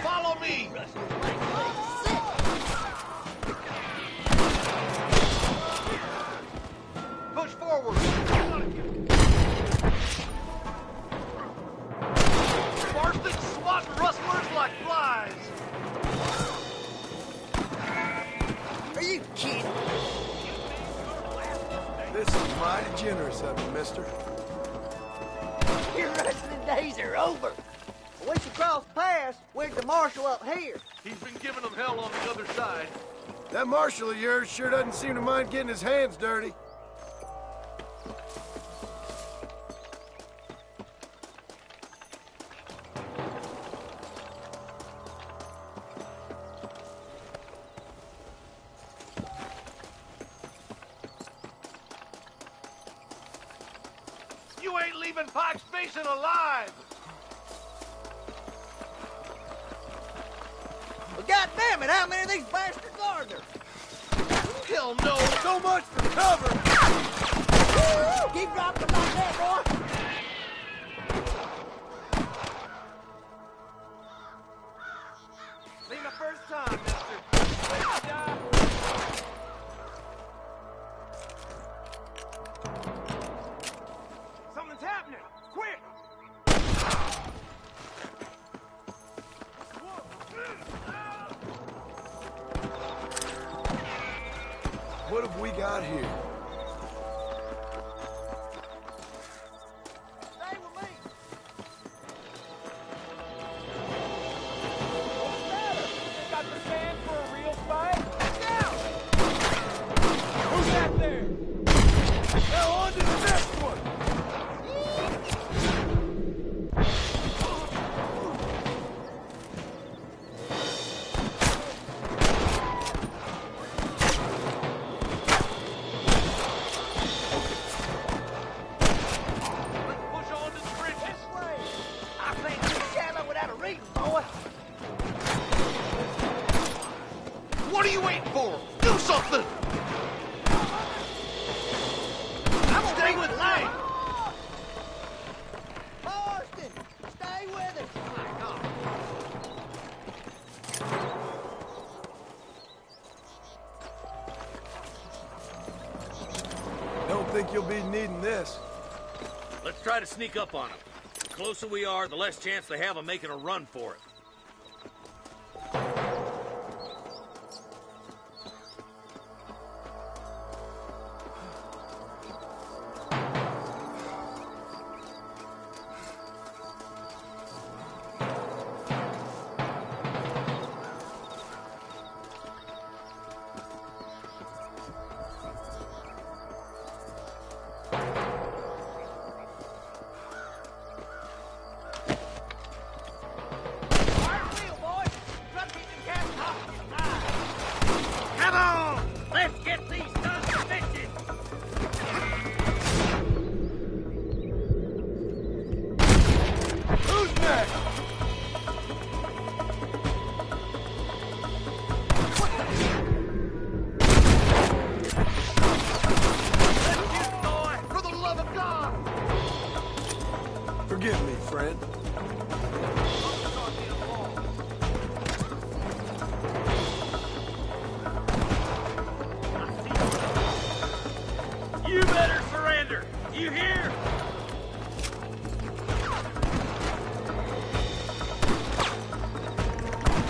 Follow me! Mighty generous of you, mister. Your wrestling days are over. We should cross paths with the marshal up here. He's been giving them hell on the other side. That marshal of yours sure doesn't seem to mind getting his hands dirty. You ain't leaving Pike's Basin alive! Well, goddammit, how many of these bastards are there? Hell no! So much for cover! Keep dropping them like that, boy! Be my first time, mister. Something's happening! Quick! What have we got here? Stay with me! Got the stand for a real fight? Now! Who's that there? Now on to the next one! Push on to the bridge this way! I think you shallow without a reason, boy. What are you waiting for? Do something! I'm gonna Stay be with me! Marston, stay with us. Don't think you'll be needing this. Let's try to sneak up on them. The closer we are, the less chance they have of making a run for it. Come on! Let's get these sons of bitches! Who's next? For the love of God! Forgive me, friend. You better surrender! You hear?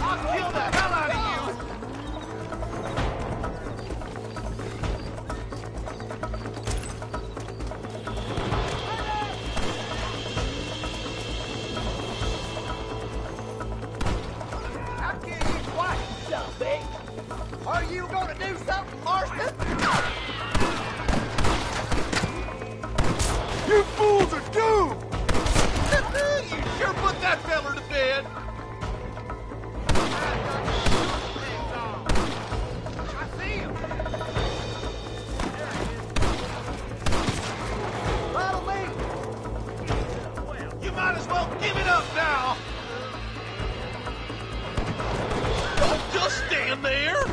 I'll kill the hell out of you! How can you quiet, son of a bitch? Are you gonna do something, Marston? You fools are doomed! You sure put that feller to bed! I see him! Follow me! You might as well give it up now! Don't just stand there!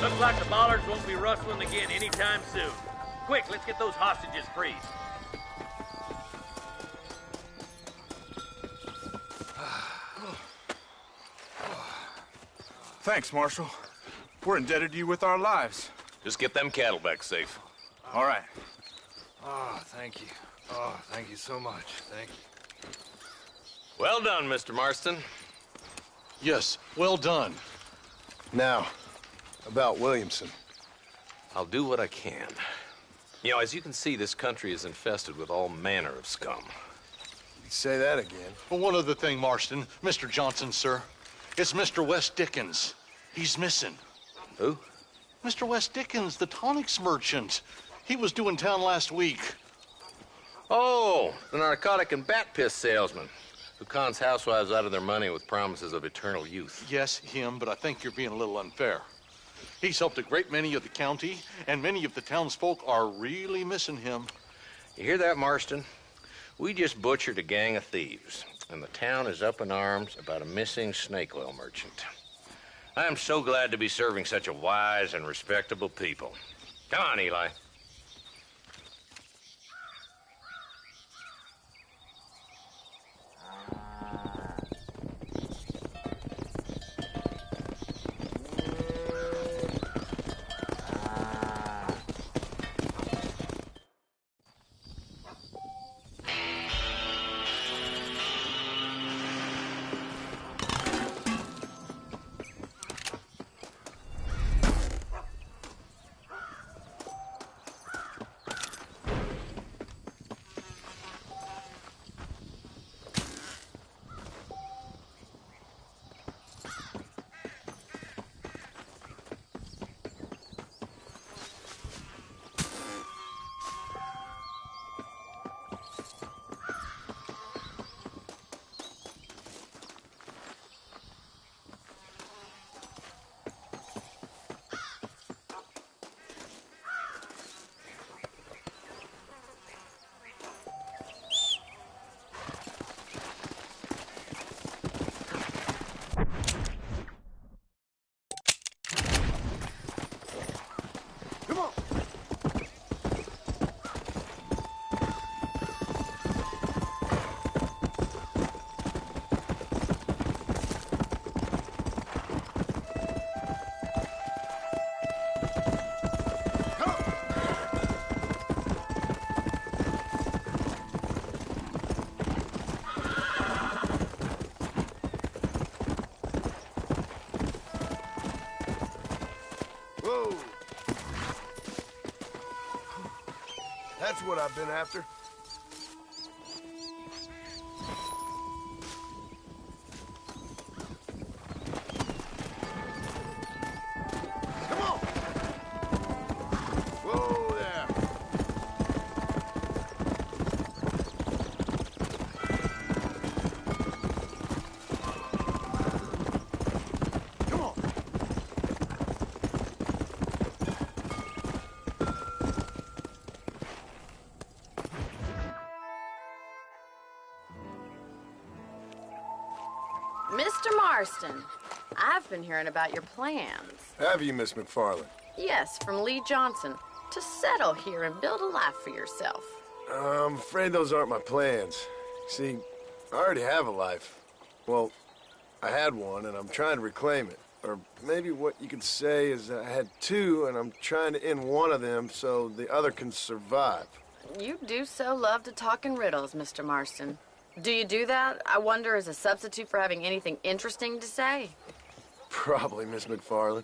Looks like the bollards won't be rustling again anytime soon. Quick, let's get those hostages freed. Thanks, Marshal. We're indebted to you with our lives. Just get them cattle back safe. All right. Ah, thank you. Oh, thank you so much. Thank you. Well done, Mr. Marston. Yes, well done. Now, about Williamson. I'll do what I can. You know, as you can see, this country is infested with all manner of scum. You'd say that again. Well, one other thing, Marston. Mr. Johnson, sir. It's Mr. Wes Dickens. He's missing. Who? Mr. Wes Dickens, the tonics merchant. He was due in town last week. Oh, the narcotic and bat piss salesman who cons housewives out of their money with promises of eternal youth. Yes, him, but I think you're being a little unfair. He's helped a great many of the county, and many of the townsfolk are really missing him. You hear that, Marston? We just butchered a gang of thieves, and the town is up in arms about a missing snake oil merchant. I am so glad to be serving such a wise and respectable people. Come on, Eli. Whoa! That's what I've been after. Come on! Whoa there! Come on! Mr. Marston, I've been hearing about your plans. Have you, Miss McFarland? Yes, from Lee Johnson, to settle here and build a life for yourself. I'm afraid those aren't my plans. See, I already have a life. Well, I had one, and I'm trying to reclaim it. Or maybe what you could say is I had two, and I'm trying to end one of them so the other can survive. You do so love to talk in riddles, Mr. Marston. Do you do that, I wonder, as a substitute for having anything interesting to say? Probably, Miss McFarland.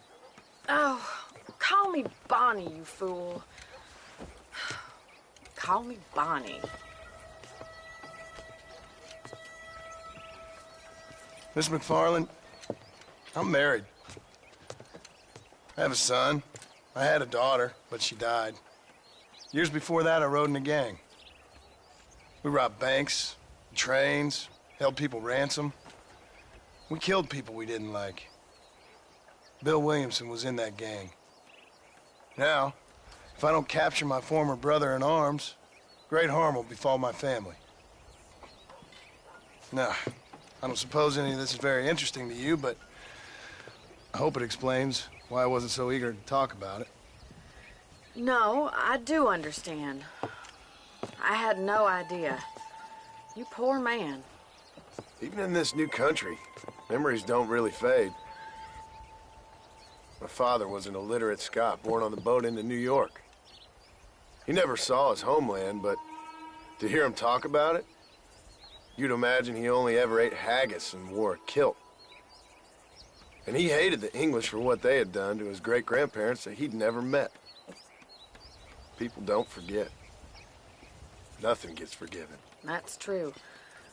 Oh, call me Bonnie, you fool. Call me Bonnie. Miss McFarland, I'm married. I have a son. I had a daughter, but she died. Years before that, I rode in a gang. We robbed banks, trains, held people ransom. We killed people we didn't like. Bill Williamson was in that gang. Now, if I don't capture my former brother in arms, great harm will befall my family. Now, I don't suppose any of this is very interesting to you, but I hope it explains why I wasn't so eager to talk about it. No, I do understand. I had no idea. You poor man. Even in this new country, memories don't really fade. My father was an illiterate Scot born on the boat into New York. He never saw his homeland, but To hear him talk about it, you'd imagine he only ever ate haggis and wore a kilt. And he hated the English for what they had done to his great-grandparents that he'd never met. People don't forget. Nothing gets forgiven. That's true,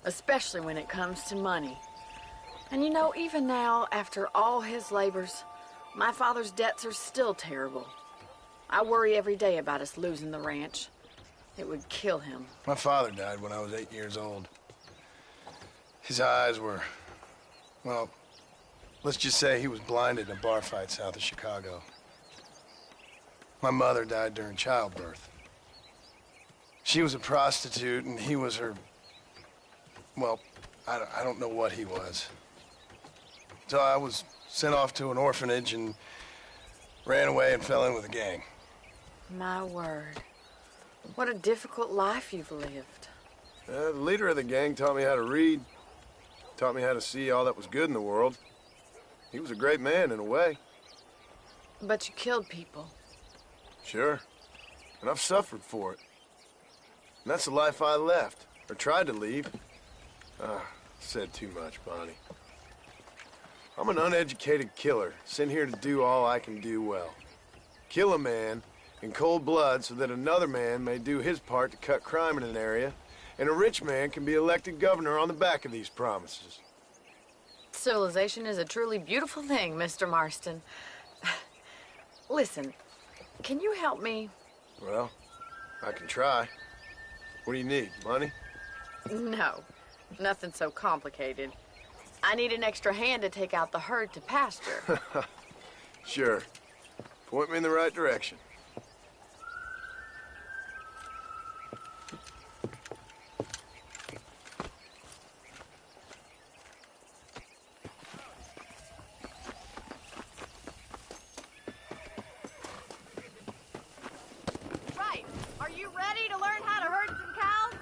especially when it comes to money. And you know, even now, after all his labors, my father's debts are still terrible. I worry every day about us losing the ranch. It would kill him. My father died when I was 8 years old. His eyes were, well, let's just say he was blinded in a bar fight south of Chicago. My mother died during childbirth. She was a prostitute, and he was her, well, I don't know what he was. So I was sent off to an orphanage and ran away and fell in with a gang. My word. What a difficult life you've lived. The leader of the gang taught me how to read, taught me how to see all that was good in the world. He was a great man in a way. But you killed people. Sure. And I've suffered for it. And that's the life I left, or tried to leave. Said too much, Bonnie. I'm an uneducated killer, sent here to do all I can do well. Kill a man in cold blood so that another man may do his part to cut crime in an area, and a rich man can be elected governor on the back of these promises. Civilization is a truly beautiful thing, Mr. Marston. Listen, can you help me? Well, I can try. What do you need, money? No, nothing so complicated. I need an extra hand to take out the herd to pasture. Sure. Point me in the right direction. Right. Are you ready to learn how to herd some cows?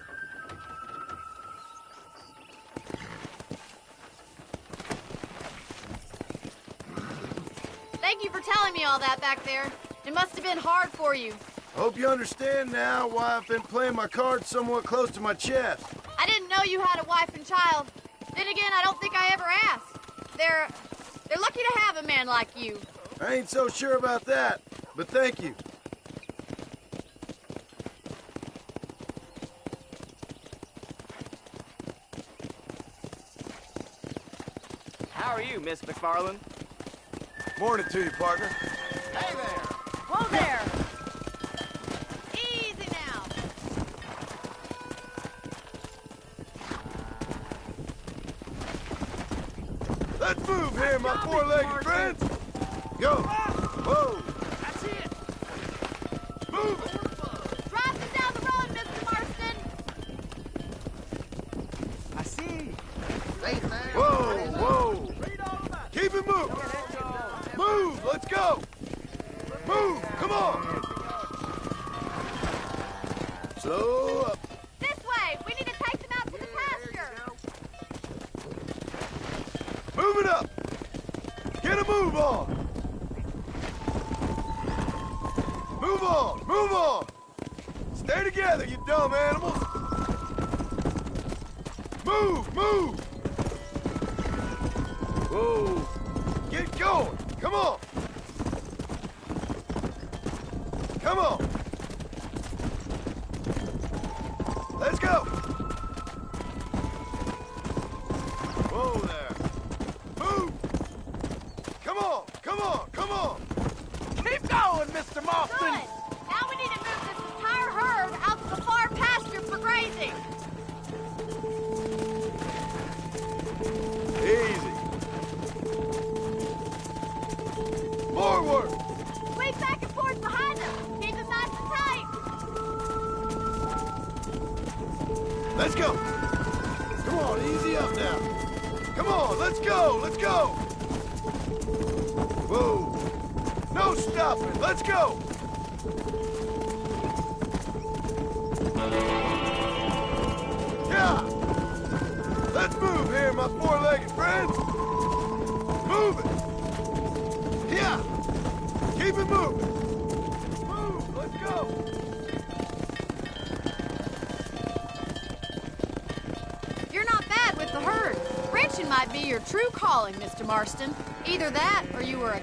Thank you for telling me all that back there. It must have been hard for you. Hope you understand now why I've been playing my cards somewhat close to my chest. I didn't know you had a wife and child. Then again, I don't think I ever asked. They're lucky to have a man like you. I ain't so sure about that, but thank you. How are you, Miss McFarland? Morning to you, partner. Hey there! Whoa there! Easy now. Let's move here, my four-legged friends. Go. Whoa. That's it! Move it. Drive them down the road, Mr. Marston. I see. Whoa, whoa. Keep it moving. Move, let's go. Move, come on. Slow up. This way. We need to take them out to the pasture. Move it up. Get a move on. Move on, move on. Stay together, you dumb animals. Move, move. Whoa. Get going. Come on. Come on. Let's go. Whoa there. Move. Come on, come on, come on. Keep going, Mr. Marston! Good. Now we need to move this entire herd out to the far pasture for grazing. Easy. Forward. Sweep back and forth behind them. Keep them nice and tight. Let's go. Come on, easy up now. Come on, let's go, let's go. Whoa. No stopping, let's go. Yeah. Let's move here, my four-legged friends. Move it. Yeah. Keep it moving. Move, let's go. might be your true calling, Mr. Marston. Either that, or you were a...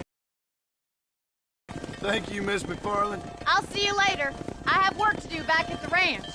Thank you, Miss McFarland. I'll see you later. I have work to do back at the ranch.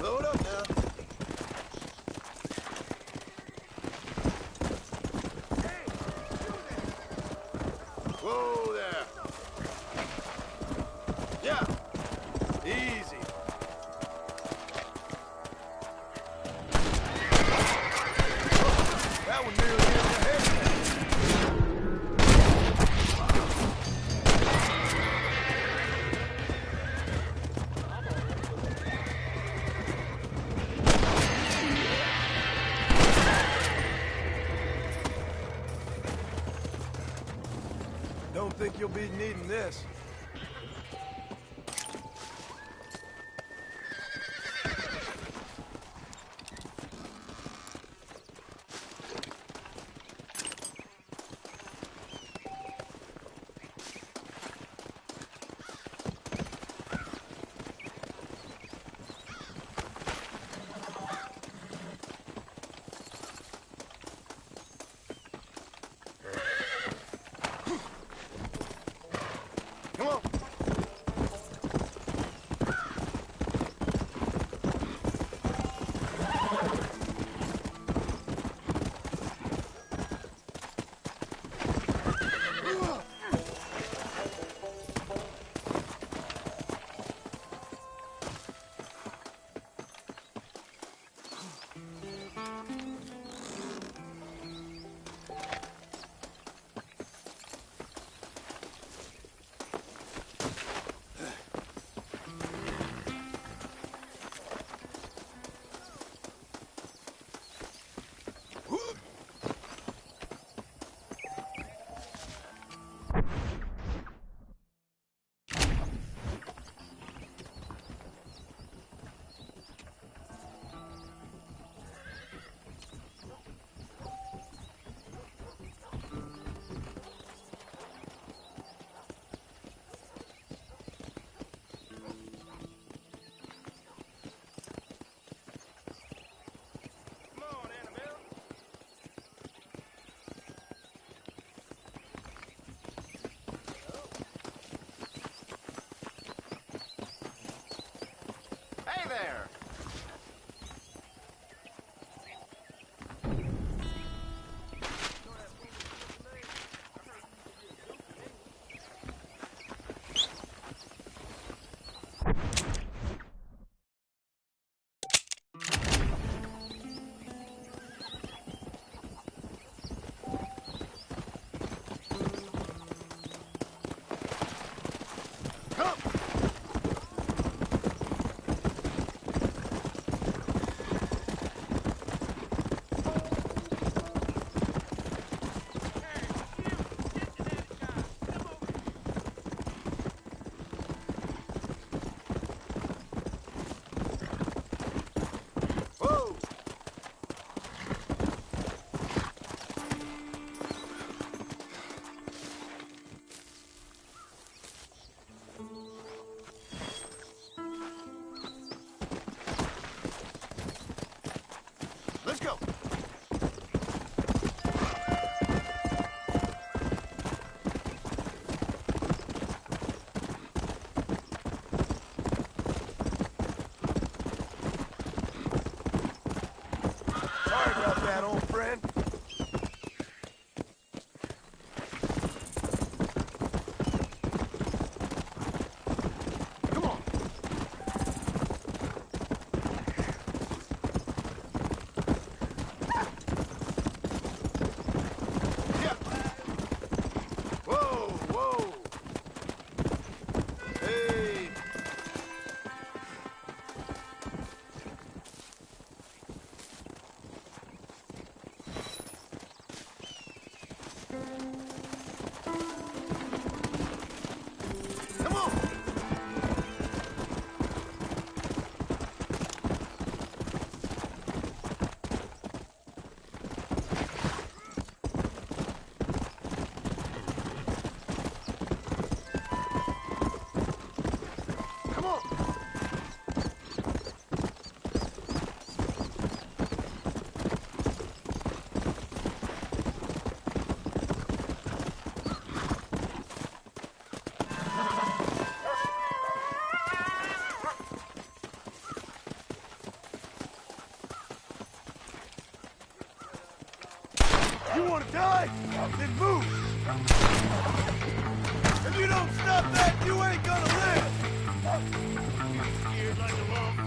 Load up now. Whoa there. Yeah. Easy. That one nearly hit the head. Don't think you'll be needing this. Come on. Hey there!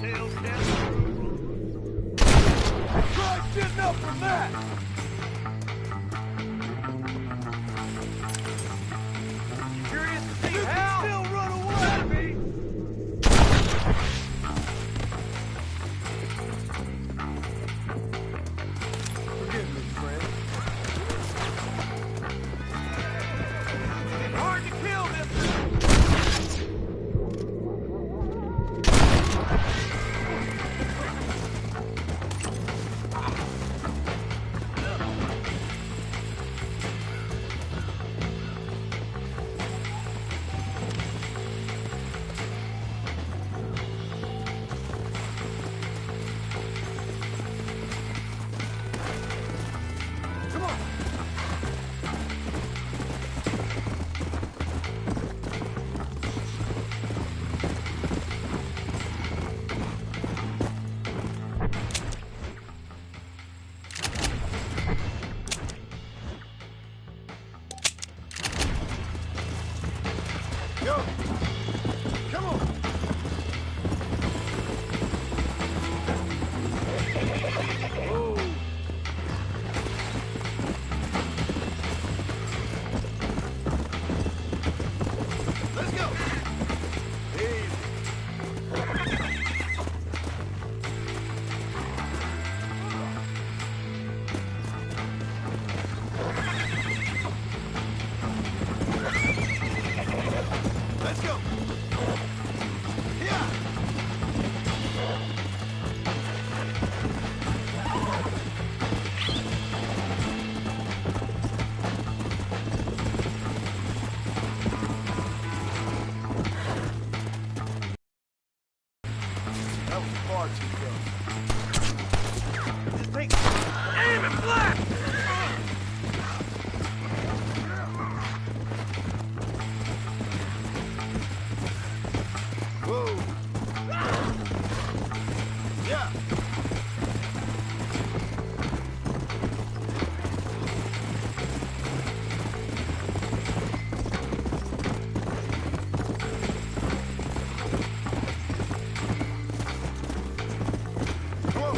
tails down. Try getting up from that! You curious to see how? Still run away! Forgive me, friend. It's hard to kill them. Go! Come on! Whoa. Let's go! Let's go! Yeah! That was far too close. Just take aim and flat! Whoa! Yeah! Whoa!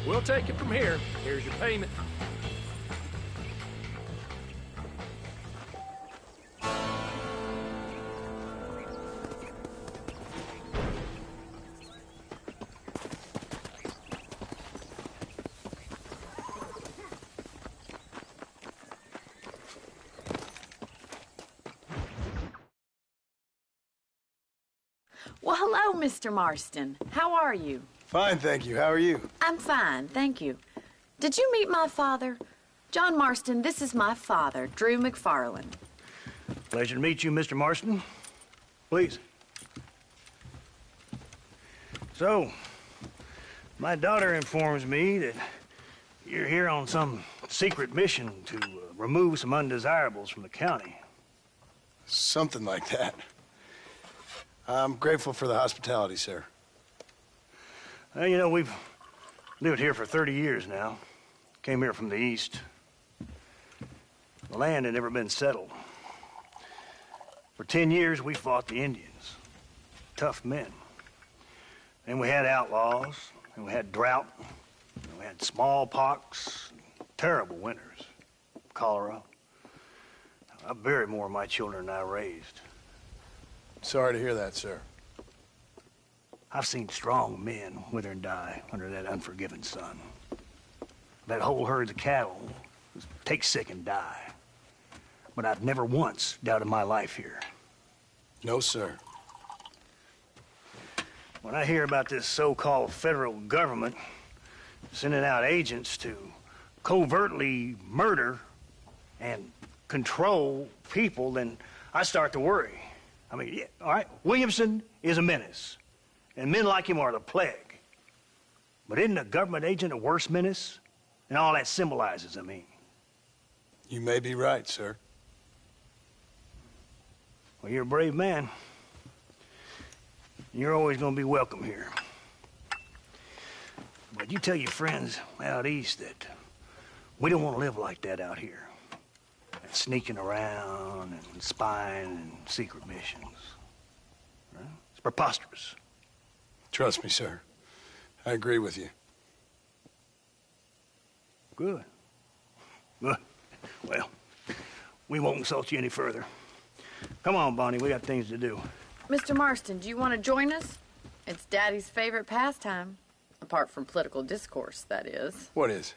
We'll take it from here. Here's your payment. Well, hello, Mr. Marston. How are you? Fine, thank you. How are you? I'm fine, thank you. Did you meet my father? John Marston, this is my father, Drew McFarland. Pleasure to meet you, Mr. Marston. Please. So, my daughter informs me that you're here on some secret mission to remove some undesirables from the county. Something like that. I'm grateful for the hospitality, sir. Well, you know, we've lived here for 30 years now. Came here from the east. The land had never been settled. For 10 years, we fought the Indians. Tough men. Then we had outlaws, and we had drought, and we had smallpox, terrible winters, cholera. I buried more of my children than I raised. Sorry to hear that, sir. I've seen strong men wither and die under that unforgiving sun. That whole herds of cattle take sick and die. But I've never once doubted my life here. No, sir. When I hear about this so-called federal government sending out agents to covertly murder and control people, then I start to worry. I mean, yeah, all right, Williamson is a menace, and men like him are the plague. But isn't a government agent a worse menace? And all that symbolizes, I mean. You may be right, sir. Well, you're a brave man. You're always gonna be welcome here. But you tell your friends out east that we don't want to live like that out here. Sneaking around and spying and secret missions. Right? It's preposterous. Trust me, sir. I agree with you. Good. Good. Well, we won't insult you any further. Come on, Bonnie, we got things to do. Mr. Marston, do you want to join us? It's Daddy's favorite pastime. Apart from political discourse, that is. What is?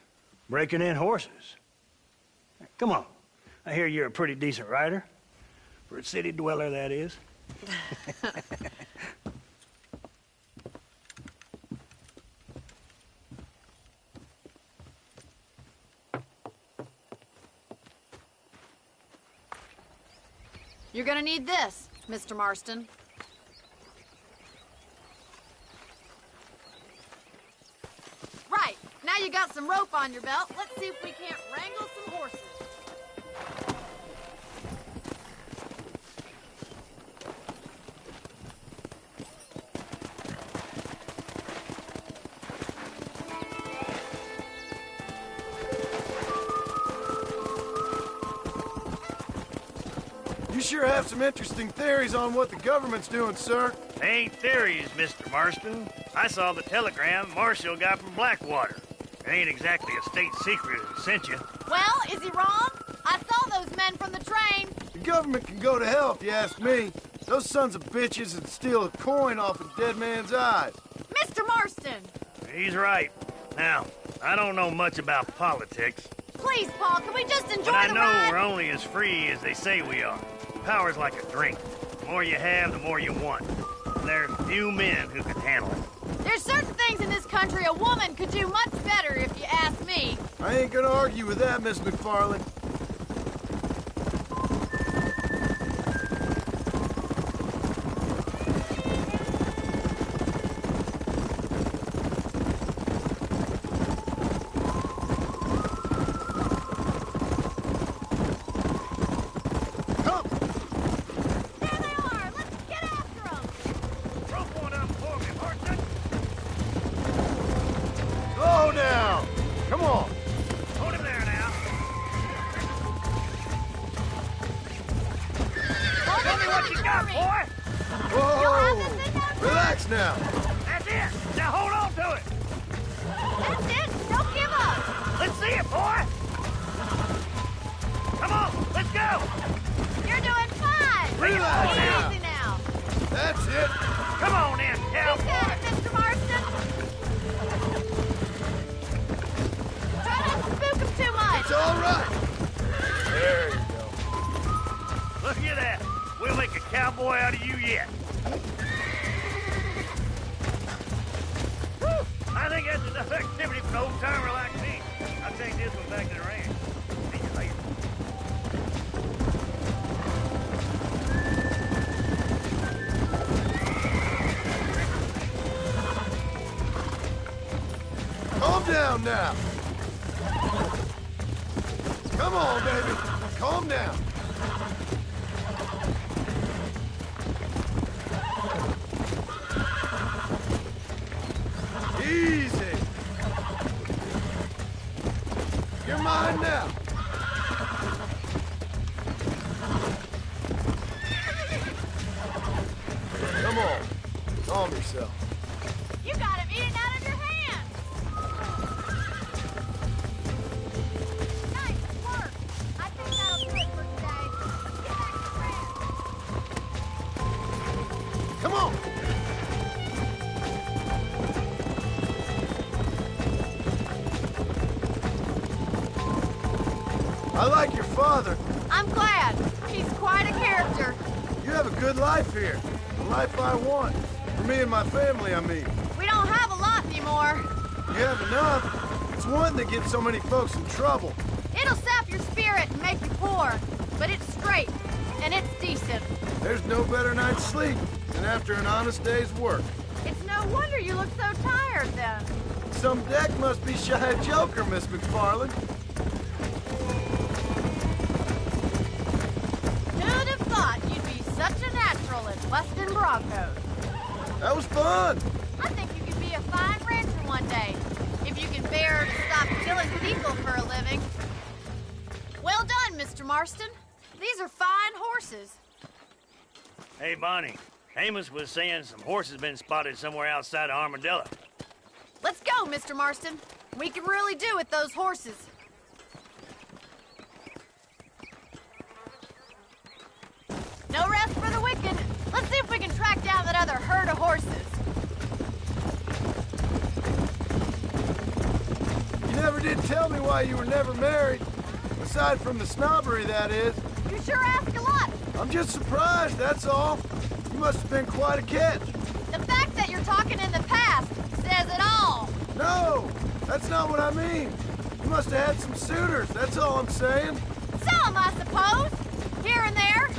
Breaking in horses. Come on. I hear you're a pretty decent rider. For a city dweller, that is. You're gonna need this, Mr. Marston. Right, now you got some rope on your belt. Let's see if we can't wrangle some horses. You sure have some interesting theories on what the government's doing, sir. They ain't theories, Mr. Marston. I saw the telegram Marshall got from Blackwater. It ain't exactly a state secret who sent you. Well, is he wrong? I saw those men from the train. The government can go to hell if you ask me. Those sons of bitches would steal a coin off a dead man's eyes. Mr. Marston! He's right. Now, I don't know much about politics. Please, Paul, can we just enjoy But I the know ride? we're only as free as they say we are. Power's like a drink. The more you have, the more you want. And there are few men who can handle it. There's certain things in this country a woman could do much better, if you ask me. I ain't gonna argue with that, Miss McFarland. Slow down! Come on! Hold him there now. Tell me what you got, boy! Whoa! Relax now! That's it! Now hold on to it! That's it! Don't give up! Let's see it, boy! Come on, let's go! You're doing fine! Relax now. Easy now! That's it! Come on in, cowboy! You said it, Mr. Marston! Try not to spook him too much! It's all right! There you go. Look at that! We'll make a cowboy out of you yet. Whew. I think that's enough activity for an old-timer like me. I'll take this one back to the ranch. See you later. Calm down now! Come on, baby! Calm down! Easy! You're mine now! Come on, calm yourself. You got him eating out of your hand! Nice work! I think that'll do it for today. Let's get back to the ranch. Come on! I like your father. I'm glad. He's quite a character. You have a good life here. The life I want. For me and my family, I mean. We don't have a lot anymore. You have enough. It's wanting to get so many folks in trouble? It'll sap your spirit and make you poor, but it's straight, and it's decent. There's no better night's sleep than after an honest day's work. It's no wonder you look so tired, then. Some deck must be shy of Joker, Miss McFarland. Who'd have thought you'd be such a natural in Weston Broncos? That was fun. I think you could be a fine rancher one day, if you can bear to stop killing people for a living. Well done, Mr. Marston. These are fine horses. Hey, Bonnie. Amos was saying some horses been spotted somewhere outside of Armadillo. Let's go, Mr. Marston. We can really do with those horses. No rest for the wicked. Let's see if we can track down that other herd of horses. You never did tell me why you were never married. Aside from the snobbery, that is. You sure ask a lot. I'm just surprised, that's all. You must have been quite a catch. The fact that you're talking in the past says it all. No, that's not what I mean. You must have had some suitors, that's all I'm saying. Some, I suppose. Here and there.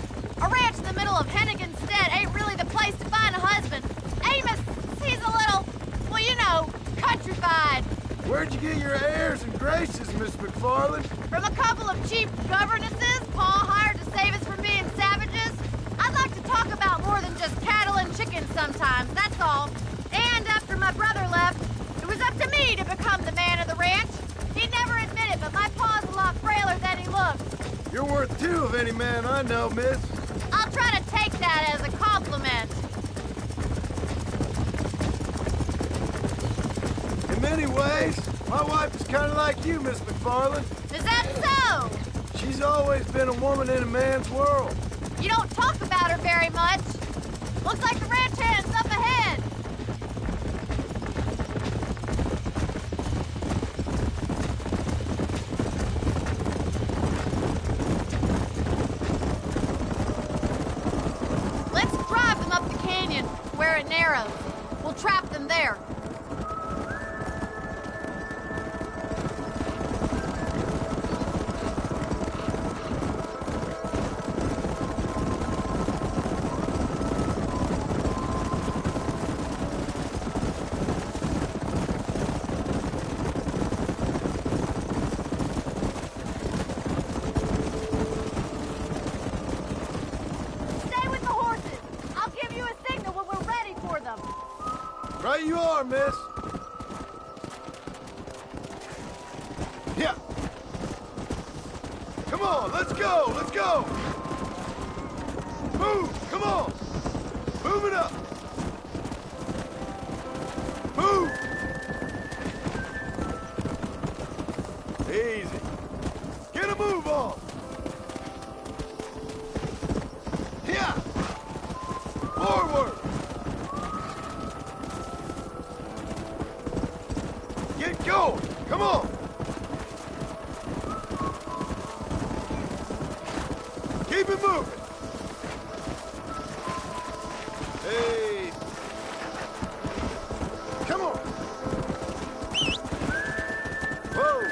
A ranch in the middle of Hennigan's Stead ain't really the place to find a husband. Amos, he's a little, well, you know, countrified. Where'd you get your airs and graces, Miss McFarland? From a couple of cheap governesses Pa hired to save us from being savages. I'd like to talk about more than just cattle and chickens sometimes, that's all. And after my brother left, it was up to me to become the man of the ranch. He'd never admit it, but my pa's a lot frailer than he looks. You're worth two of any man I know, miss. I'll try to take that as a compliment. In many ways, my wife is kind of like you, Miss McFarland. Is that so? She's always been a woman in a man's world. You don't talk about her very much. Looks like the ranch hand's up ahead. Let's drive them up the canyon where it narrows. We'll trap them there. Stay with the horses. I'll give you a signal when we're ready for them. Right you are, miss. Yeah. Come on, let's go, let's go. Move, come on. Move it up. Move. Easy. Get a move on. Yeah. Forward. Get going. Come on. Keep it moving. Hey. Come on. Whoa.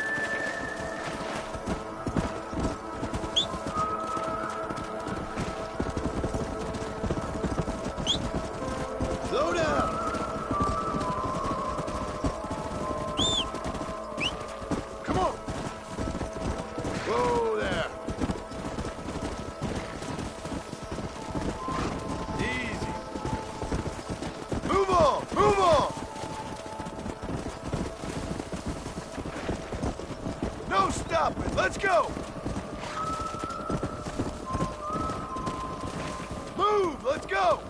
Slow down. Come on. Whoa there. Easy. Move on. Move on. No stopping. Let's go. Move. Let's go.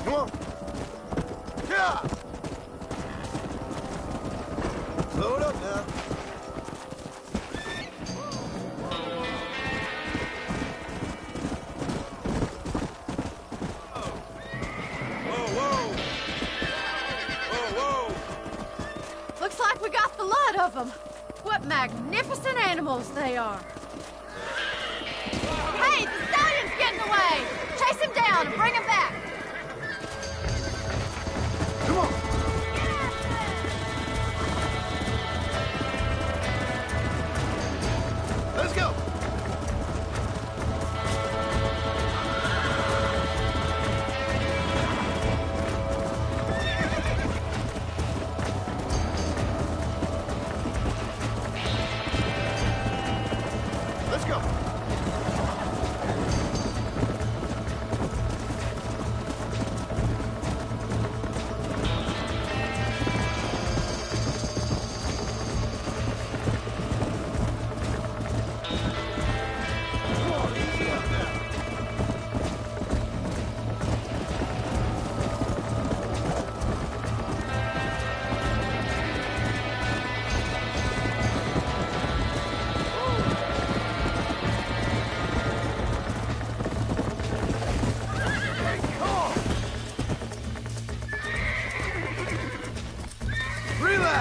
Come on. Yeah. Slow it up now. Looks like we got the lot of them. What magnificent animals they are. Hey, the stallion's getting away. Chase him down and bring him back.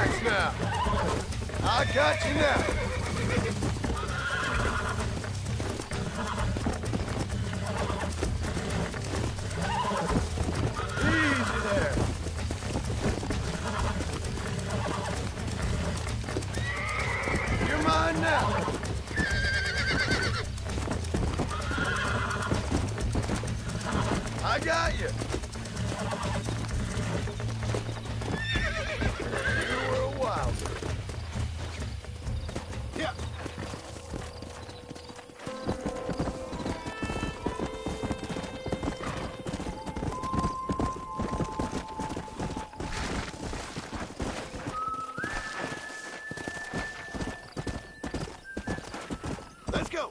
Relax now. I got you now. Easy there. You're mine now. I got you. You were a wild one. Yeah. Let's go.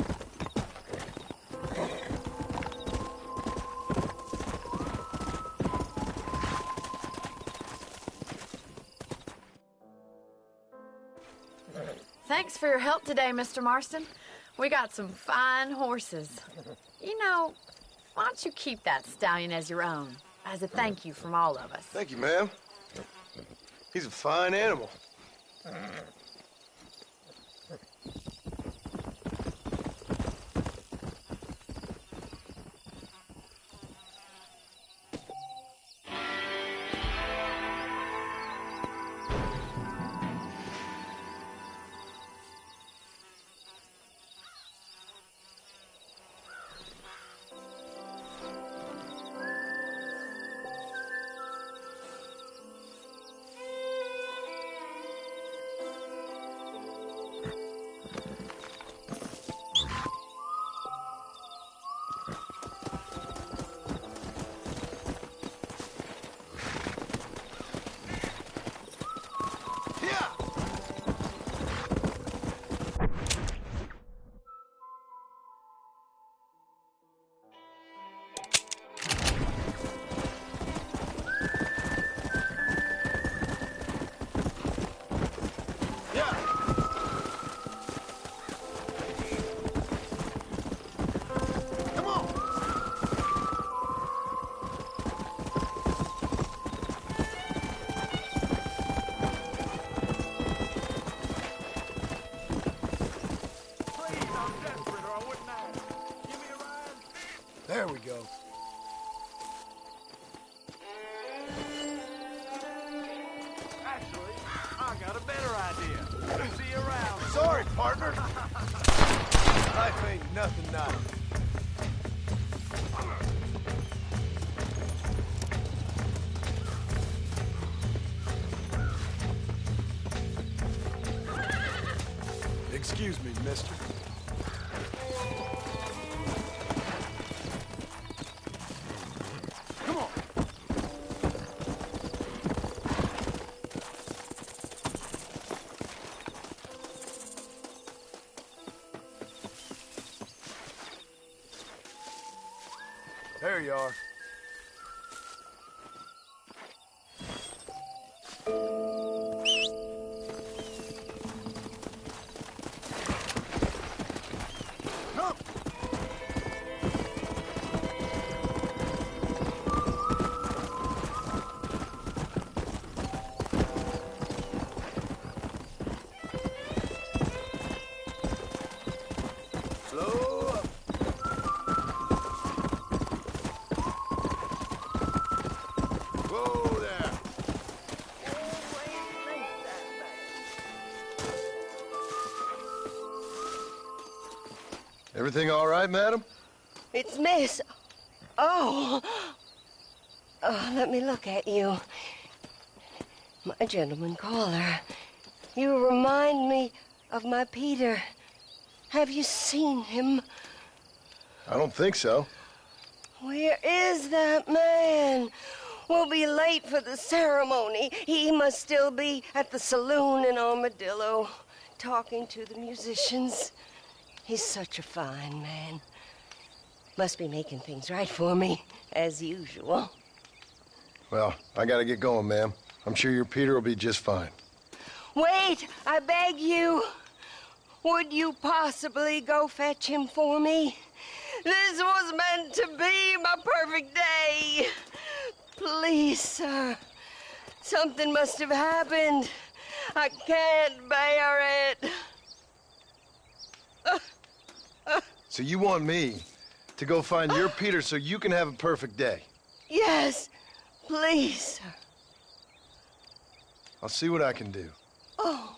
Thanks for your help today, Mr. Marston. We got some fine horses. You know, why don't you keep that stallion as your own, as a thank you from all of us? Thank you, ma'am. He's a fine animal. There we go. Actually, I got a better idea. See you around. Sorry, partner. Life ain't nothing nice. Excuse me, mister. Come on. There you are. Slow up. Whoa there. Everything all right, madam? It's Miss. Oh. Oh, let me look at you. My gentleman caller. You remind me of my Peter. Have you seen him? I don't think so. Where is that man? We'll be late for the ceremony. He must still be at the saloon in Armadillo, talking to the musicians. He's such a fine man. Must be making things right for me, as usual. Well, I gotta get going, ma'am. I'm sure your Peter will be just fine. Wait, I beg you. Would you possibly go fetch him for me? This was meant to be my perfect day. Please, sir. Something must have happened. I can't bear it. So you want me to go find your Peter so you can have a perfect day? Yes, please, sir. I'll see what I can do. Oh.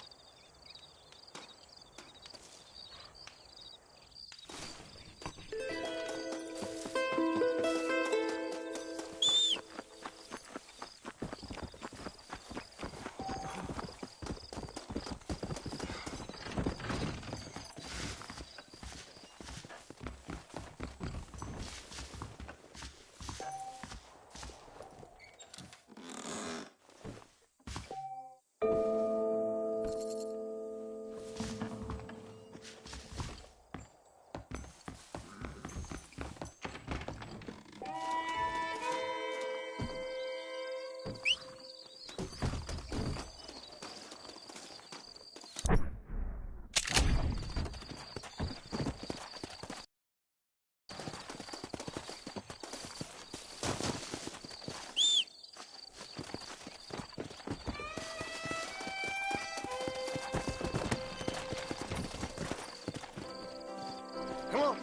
Come on.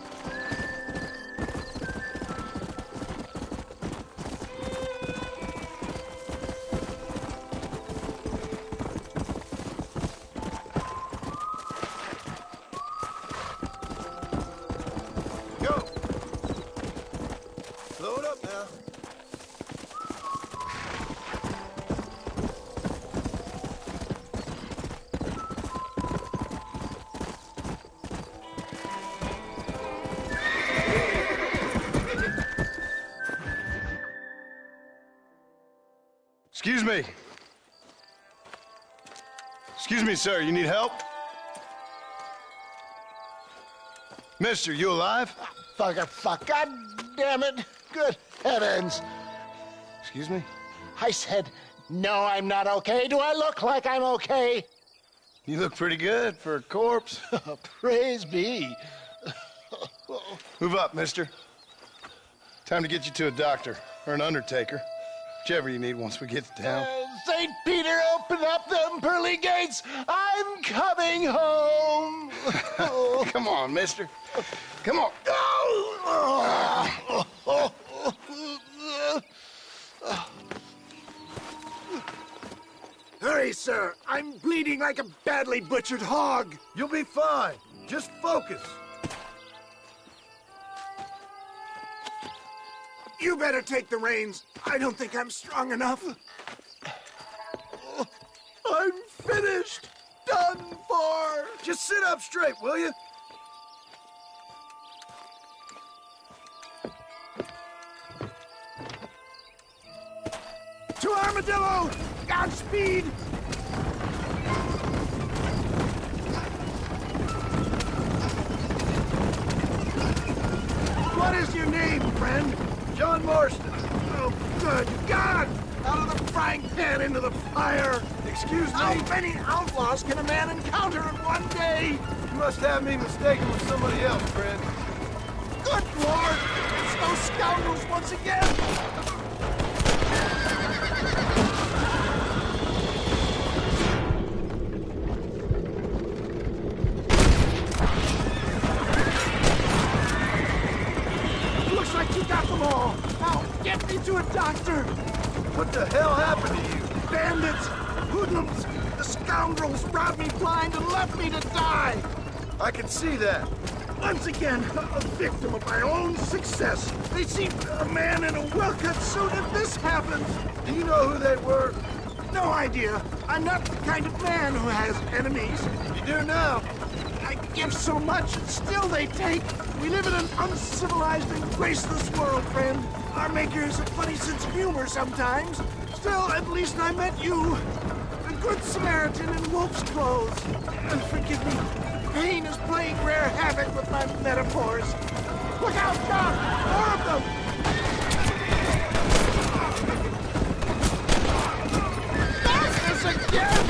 Go. Slow it up now. Excuse me. Excuse me, sir. You need help? Mister, you alive? Fuck. God damn it. Good heavens. Excuse me? I said, no, I'm not okay. Do I look like I'm okay? You look pretty good for a corpse. Praise be. Move up, mister. Time to get you to a doctor or an undertaker. Whichever you need once we get to town. St. Peter, open up them pearly gates. I'm coming home. Come on, mister. Come on. Hurry, sir. I'm bleeding like a badly butchered hog. You'll be fine. Just focus. You better take the reins. I don't think I'm strong enough. I'm finished. Done for. Just sit up straight, will you? To Armadillo! Godspeed! What is your name, friend? John Marston. Oh, good God! Out of the frying pan into the fire! Excuse me? How many outlaws can a man encounter in one day? You must have me mistaken with somebody else, friend. Good Lord! It's those scoundrels once again! Looks like you got them all. Now, get me to a doctor. What the hell happened to you? Bandits! Hoodlums! The scoundrels robbed me blind and left me to die! I can see that. Once again, a victim of my own success. They seemed a man in a well-cut suit and this happens. Do you know who they were? No idea. I'm not the kind of man who has enemies. You do now. I give so much and still they take. We live in an uncivilized and graceless world, friend. Our maker has a funny sense of humor sometimes. Still, at least I met you. A good Samaritan in wolf's clothes. And forgive me, pain is playing rare havoc with my metaphors. Look out, Doc! More of them! Darkness again!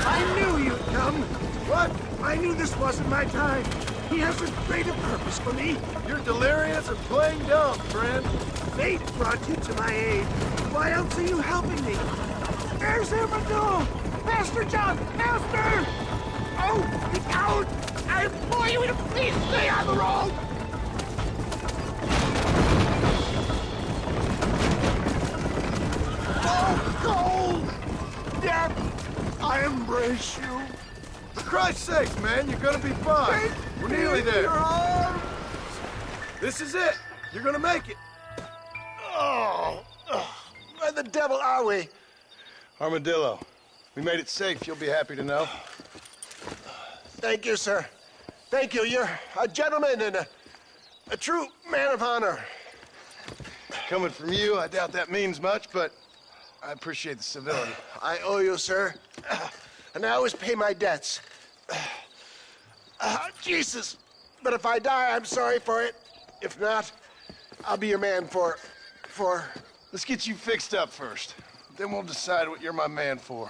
I knew you'd come. What? I knew this wasn't my time. He has a greater purpose for me. You're delirious and playing dumb, friend. Fate brought you to my aid. Why else are you helping me? There's Armadillo! Master John! Master! Oh, look out! I implore you to please stay on the road! Oh, cold! Death! I embrace you. For Christ's sake, man, you're gonna be fine. We're nearly there. This is it. You're gonna make it. Oh, where the devil are we? Armadillo. We made it safe, you'll be happy to know. Thank you, sir. Thank you. You're a gentleman and a true man of honor. Coming from you, I doubt that means much, but I appreciate the civility. I owe you, sir. And I always pay my debts. Jesus. But if I die, I'm sorry for it. If not, I'll be your man for... Let's get you fixed up first. Then we'll decide what you're my man for.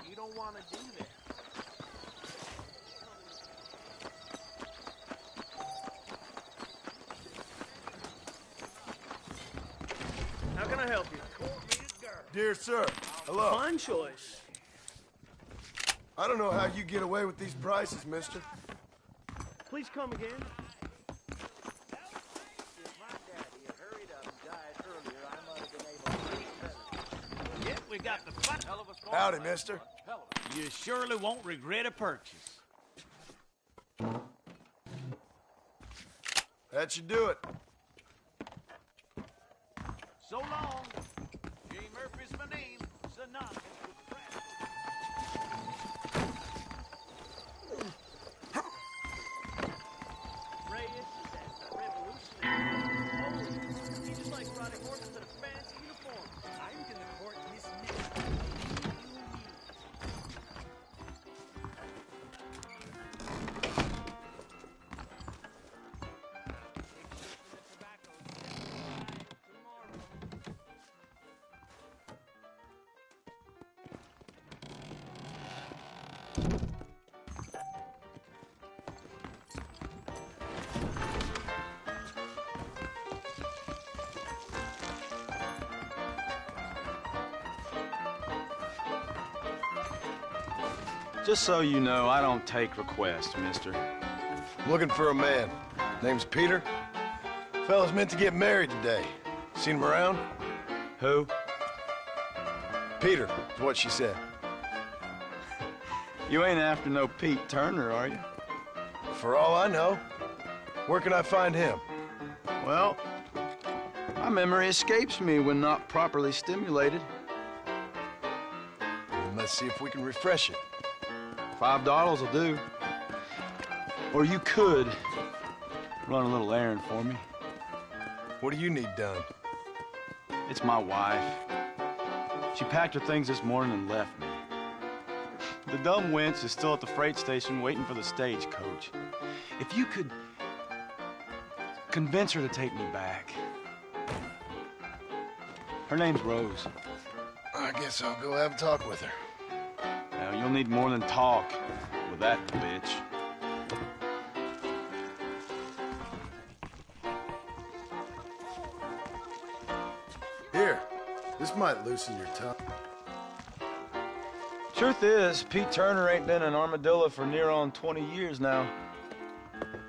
You don't want to do that. How can I help you? Dear sir, hello. Fine choice. I don't know how you get away with these prices, mister. Please come again. Yep, we got the fun. Howdy, mister. You surely won't regret a purchase. That should do it. So long. J. Murphy's my name. Synonymous with Reyes is that revolutionary. Oh, he just likes riding horses in a fancy uniform. I'm gonna court Miss Nick. Just so you know, I don't take requests, mister. I'm looking for a man. Name's Peter. Fella's meant to get married today. Seen him around? Who? Peter, is what she said. You ain't after no Pete Turner, are you? For all I know. Where can I find him? Well, my memory escapes me when not properly stimulated. Let's see if we can refresh it. $5 will do. Or you could run a little errand for me. What do you need done? It's my wife. She packed her things this morning and left me. The dumb wench is still at the freight station waiting for the stagecoach. If you could convince her to take me back. Her name's Rose. I guess I'll go have a talk with her. Now, you'll need more than talk with that bitch. Here, this might loosen your tongue. Truth is, Pete Turner ain't been an armadillo for near on 20 years now.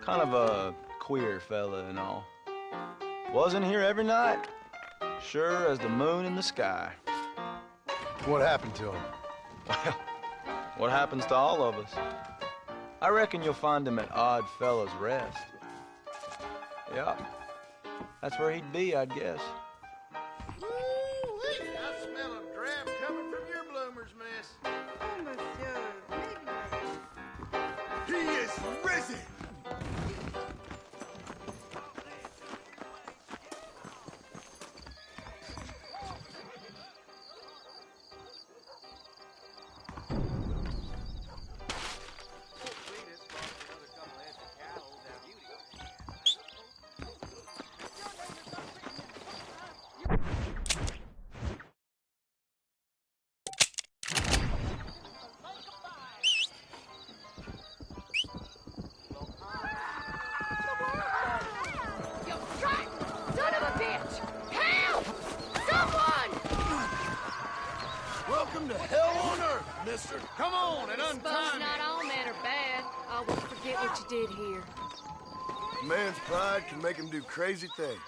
Kind of a queer fella and all. Wasn't here every night. Sure as the moon in the sky. What happened to him? Well, what happens to all of us? I reckon you'll find him at Odd Fellow's Rest. Yeah, that's where he'd be, I'd guess. Woo-wee! I smell a draft coming from your bloomers, miss. He is risen! what you did here. A man's pride can make him do crazy things.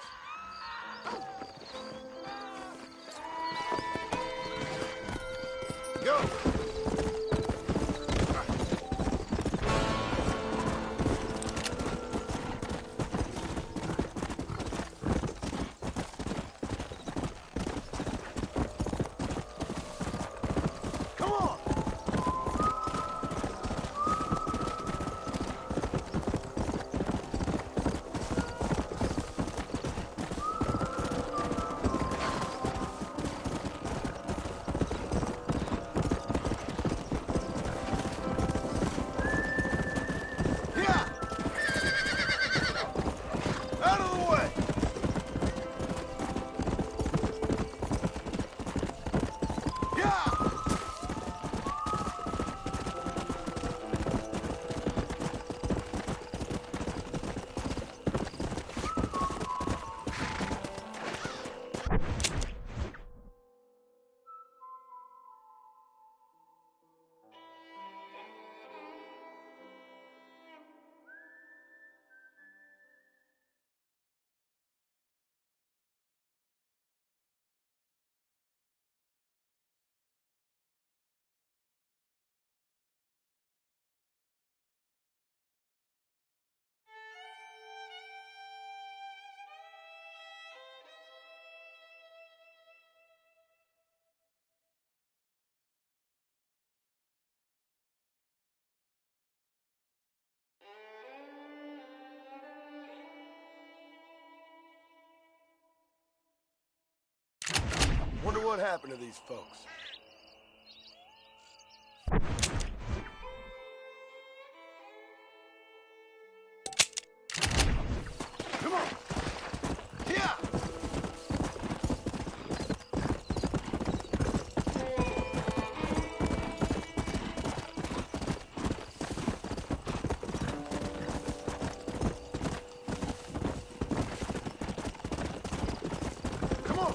Go! Wonder what happened to these folks. Come on! Yeah! Come on!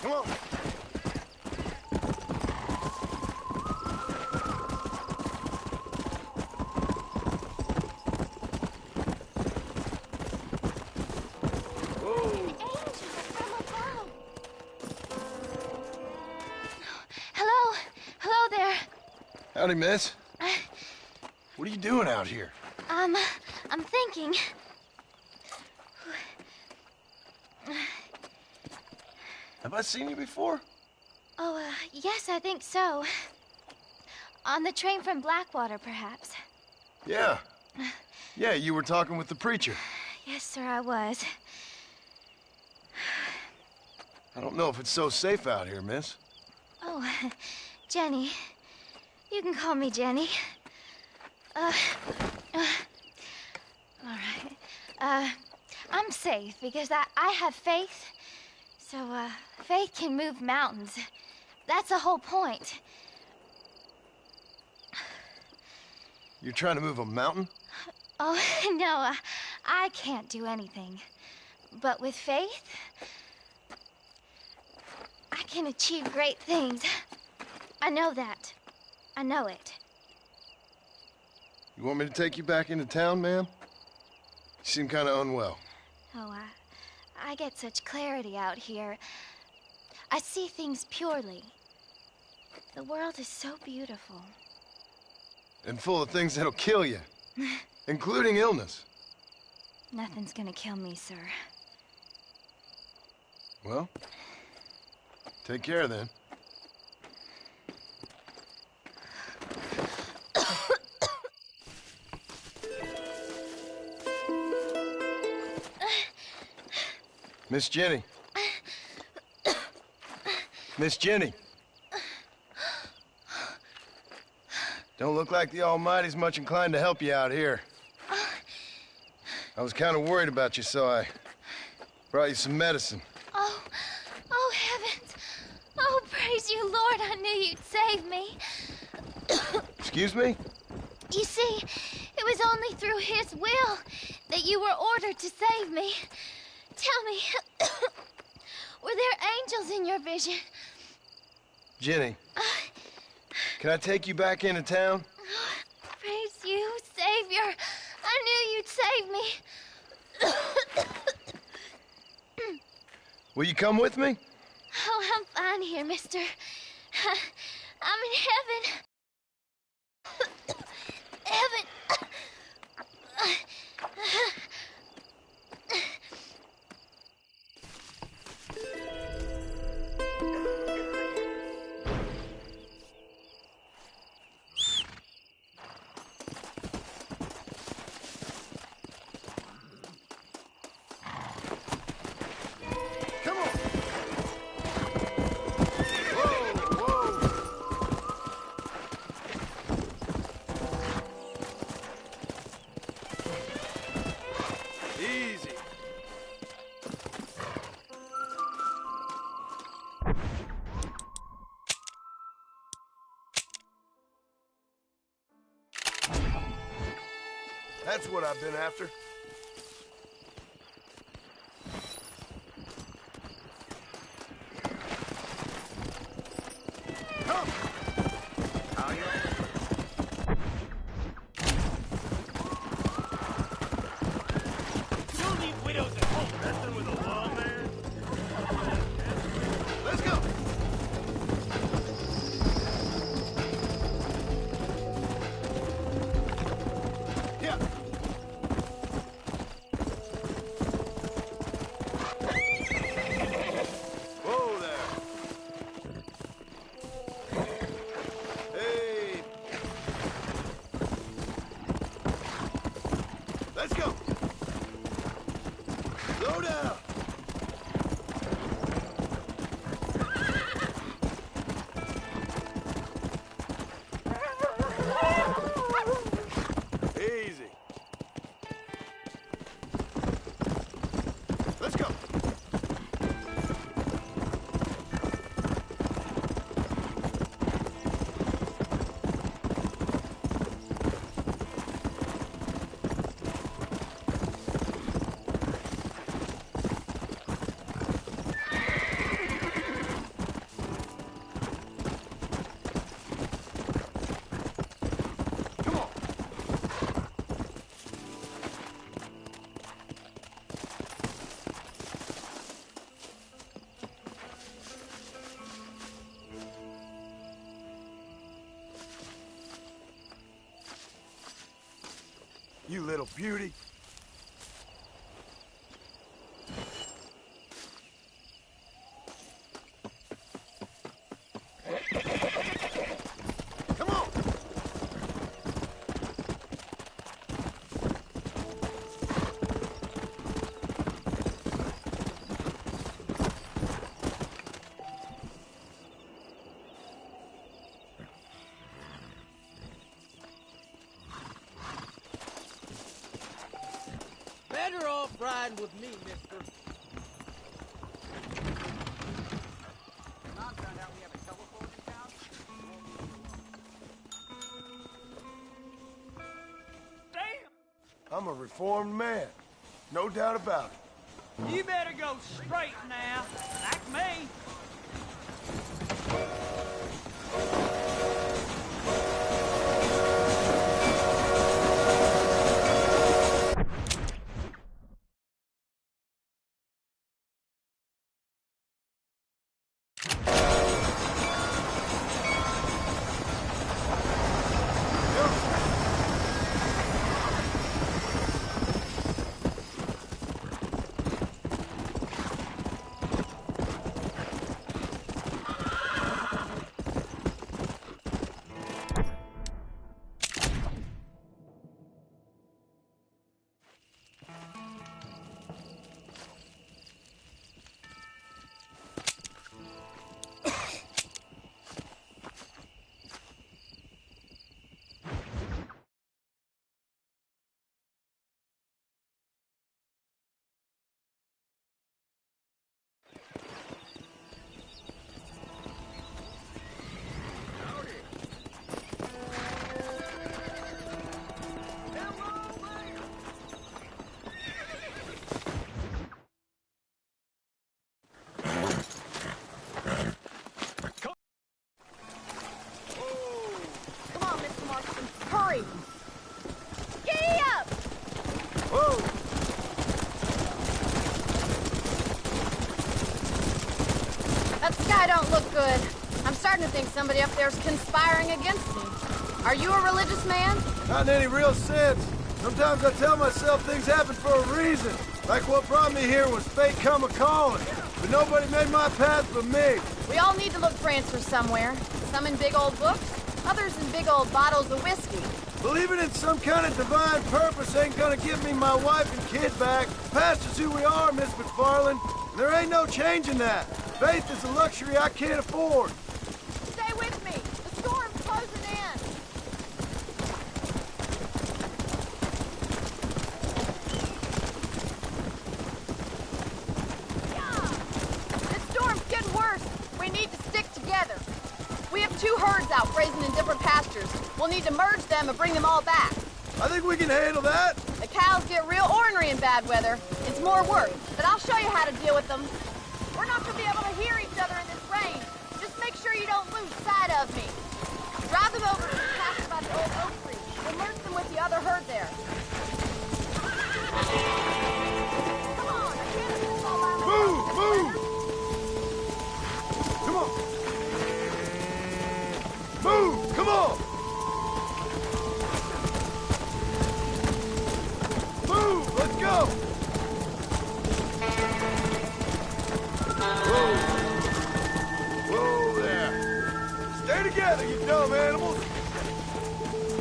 Come on. Hello? Hello there. Howdy, miss. What are you doing out here? I'm thinking. Have I seen you before? Oh, yes, I think so. On the train from Blackwater, perhaps. Yeah. Yeah, you were talking with the preacher. Yes, sir, I was. I don't know if it's so safe out here, miss. Oh, Jenny. You can call me Jenny. All right. I'm safe because I have faith So, Faith can move mountains. That's the whole point. You're trying to move a mountain? Oh, no, I can't do anything. But with Faith, I can achieve great things. I know that. I know it. You want me to take you back into town, ma'am? You seem kind of unwell. Oh, I get such clarity out here. I see things purely. The world is so beautiful. And full of things that'll kill you, including illness. Nothing's gonna kill me, sir. Well, take care then. Miss Jenny. Miss Jenny. Don't look like the Almighty's much inclined to help you out here. I was kind of worried about you, so I brought you some medicine. Oh, heavens. Oh, praise you, Lord. I knew you'd save me. Excuse me? You see, it was only through his will that you were ordered to save me. Tell me, were there angels in your vision? Jenny, can I take you back into town? Praise you, Savior. I knew you'd save me. Will you come with me? Oh, I'm fine here, mister. I'm in heaven. Heaven. Easy. That's what I've been after. Come! How you? You'll leave widows at home messing with a lawman. Let's go! Yeah. Whoa there. Hey. Let's go. Slow down. Easy. Let's go. Come on. You little beauty. Come on. Better off riding with me, mister. I'm a reformed man. No doubt about it. You better go straight now, like me. Come on, Mr. Marston, hurry! Giddy up! Whoa! That sky don't look good. I'm starting to think somebody up there's conspiring against me. Are you a religious man? Not in any real sense. Sometimes I tell myself things happen for a reason. Like what brought me here was fate come a-calling. But nobody made my path but me. We all need to look for answers somewhere. Some in big old books, others in big old bottles of whiskey. Believing in some kind of divine purpose ain't gonna give me my wife and kid back. Past is who we are, Miss McFarland. And there ain't no changing that. Faith is a luxury I can't afford. Stay with me. The storm's closing in. Yeah! This storm's getting worse. We need to stick together. We have 2 herds out grazing in different pastures. We'll need to merge them and bring them all back. I think we can handle that. The cows get real ornery in bad weather. It's more work, but I'll show you how to deal with them. We're not going to be able to hear each other in this rain. Just make sure you don't lose sight of me. Drive them over to the pasture by the old oak tree. We'll merge them with the other herd there. Come on, get us this whole line. Move! Move! Come on! Move! Come on! Move! Let's go! Whoa! Whoa there! Stay together, you dumb animals!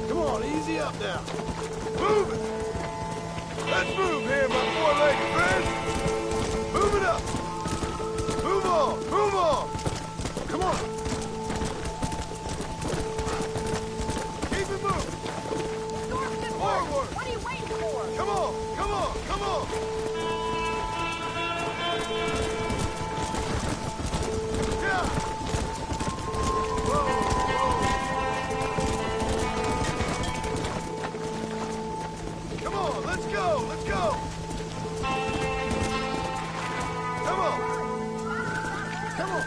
Come on, easy up now. Move it! Let's move here, my four-legged friends! Move it up! Move on! Move on! Come on! Keep it moving! Forward! What are you waiting for? Come on! Come on! Come on! Yeah! Whoa! Come on! Let's go! Let's go! Come on! Come on!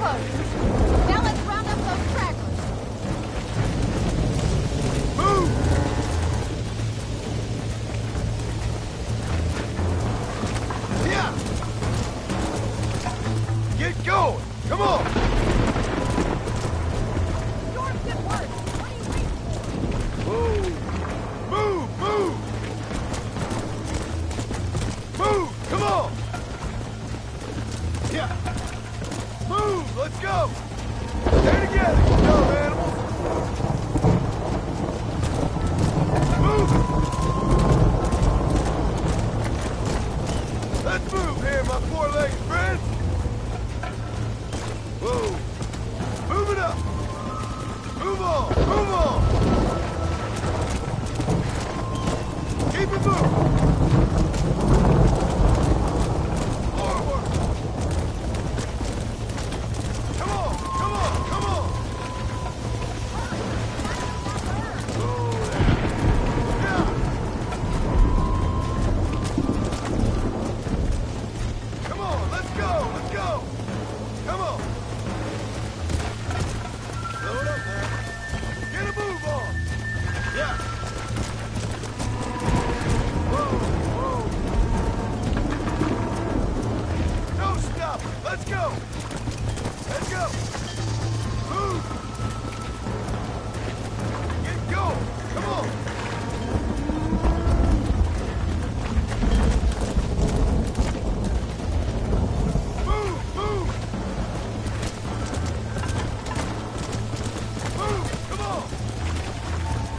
close. Now let's round up those stragglers. Move! Yeah! Get going! Come on! Storm's getting worse. What are you waiting for? Move! Move! Move! Come on! Yeah! Move! Let's go! Stay together, you dumb animals! Move! Let's move here, my four-legged friends! Whoa! Move it up! Move on! Move on! Keep it moving! Forward! Come on! Come on! Come on! Oh, yeah! Come on! Let's go! Let's go! Come on! Slow it up now. Get a move on! Yeah! Don't stop! Let's go! Let's go! Move! Get going! Come on! Move! Move! Move! Come on!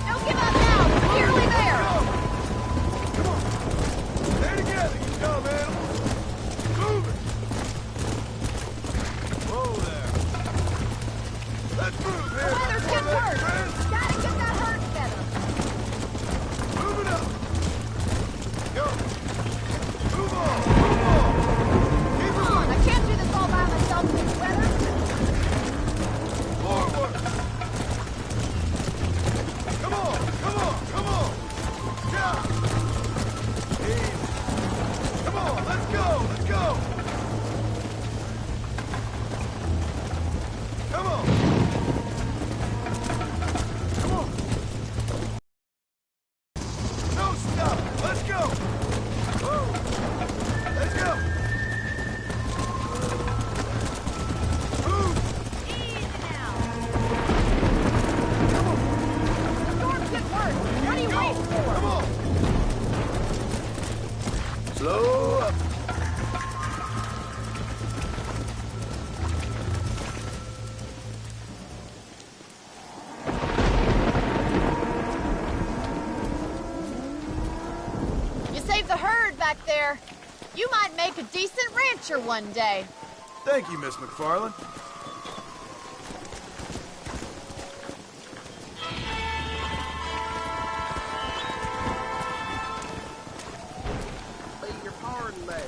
Don't give up now. We're nearly there. Come on! Stay together, you dumb animals! Move it! Whoa there! Let's move here, The weather's my getting four-legged worse. friends! Gotta get that herd together. Move it up! Go! Move on! Move on! Keep it Come on, I moving! can't do this all by myself in this weather. Forward! Come on! Come on! Come on! Yeah! Easy! Come on! Let's go! Let's go! Come on! Come on! No stop! Let's go! Whoa! Let's go! Move! Easy now. The storm's getting worse. What are you waiting for? Come on! Slow up! You saved the herd back there. You might make a decent rancher one day. Thank you, Miss McFarland. Beg your pardon, lad.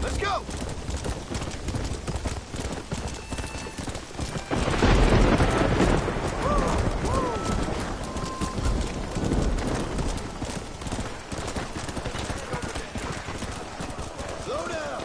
Let's go! Slow down!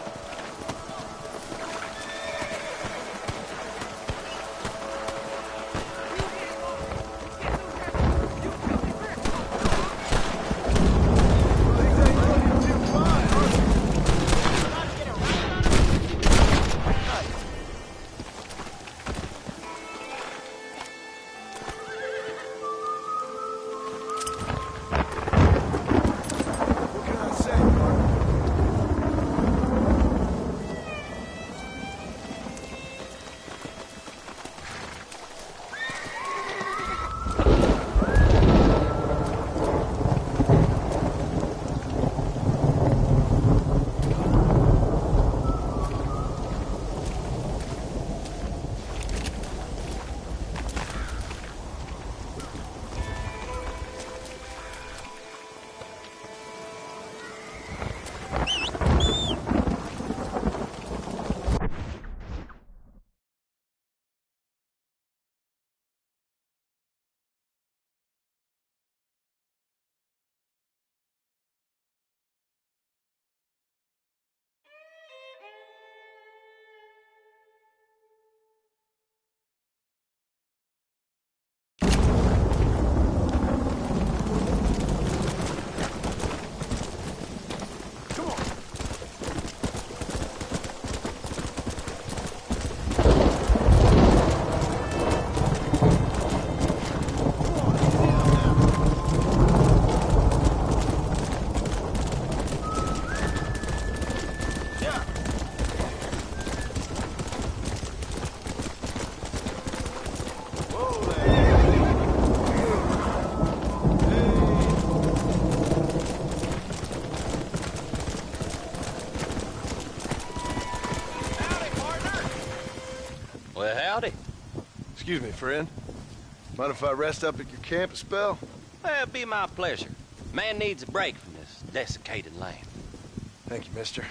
Well, howdy. Excuse me, friend. Mind if I rest up at your camp a spell? Well, it'd be my pleasure. Man needs a break from this desiccated land. Thank you, mister.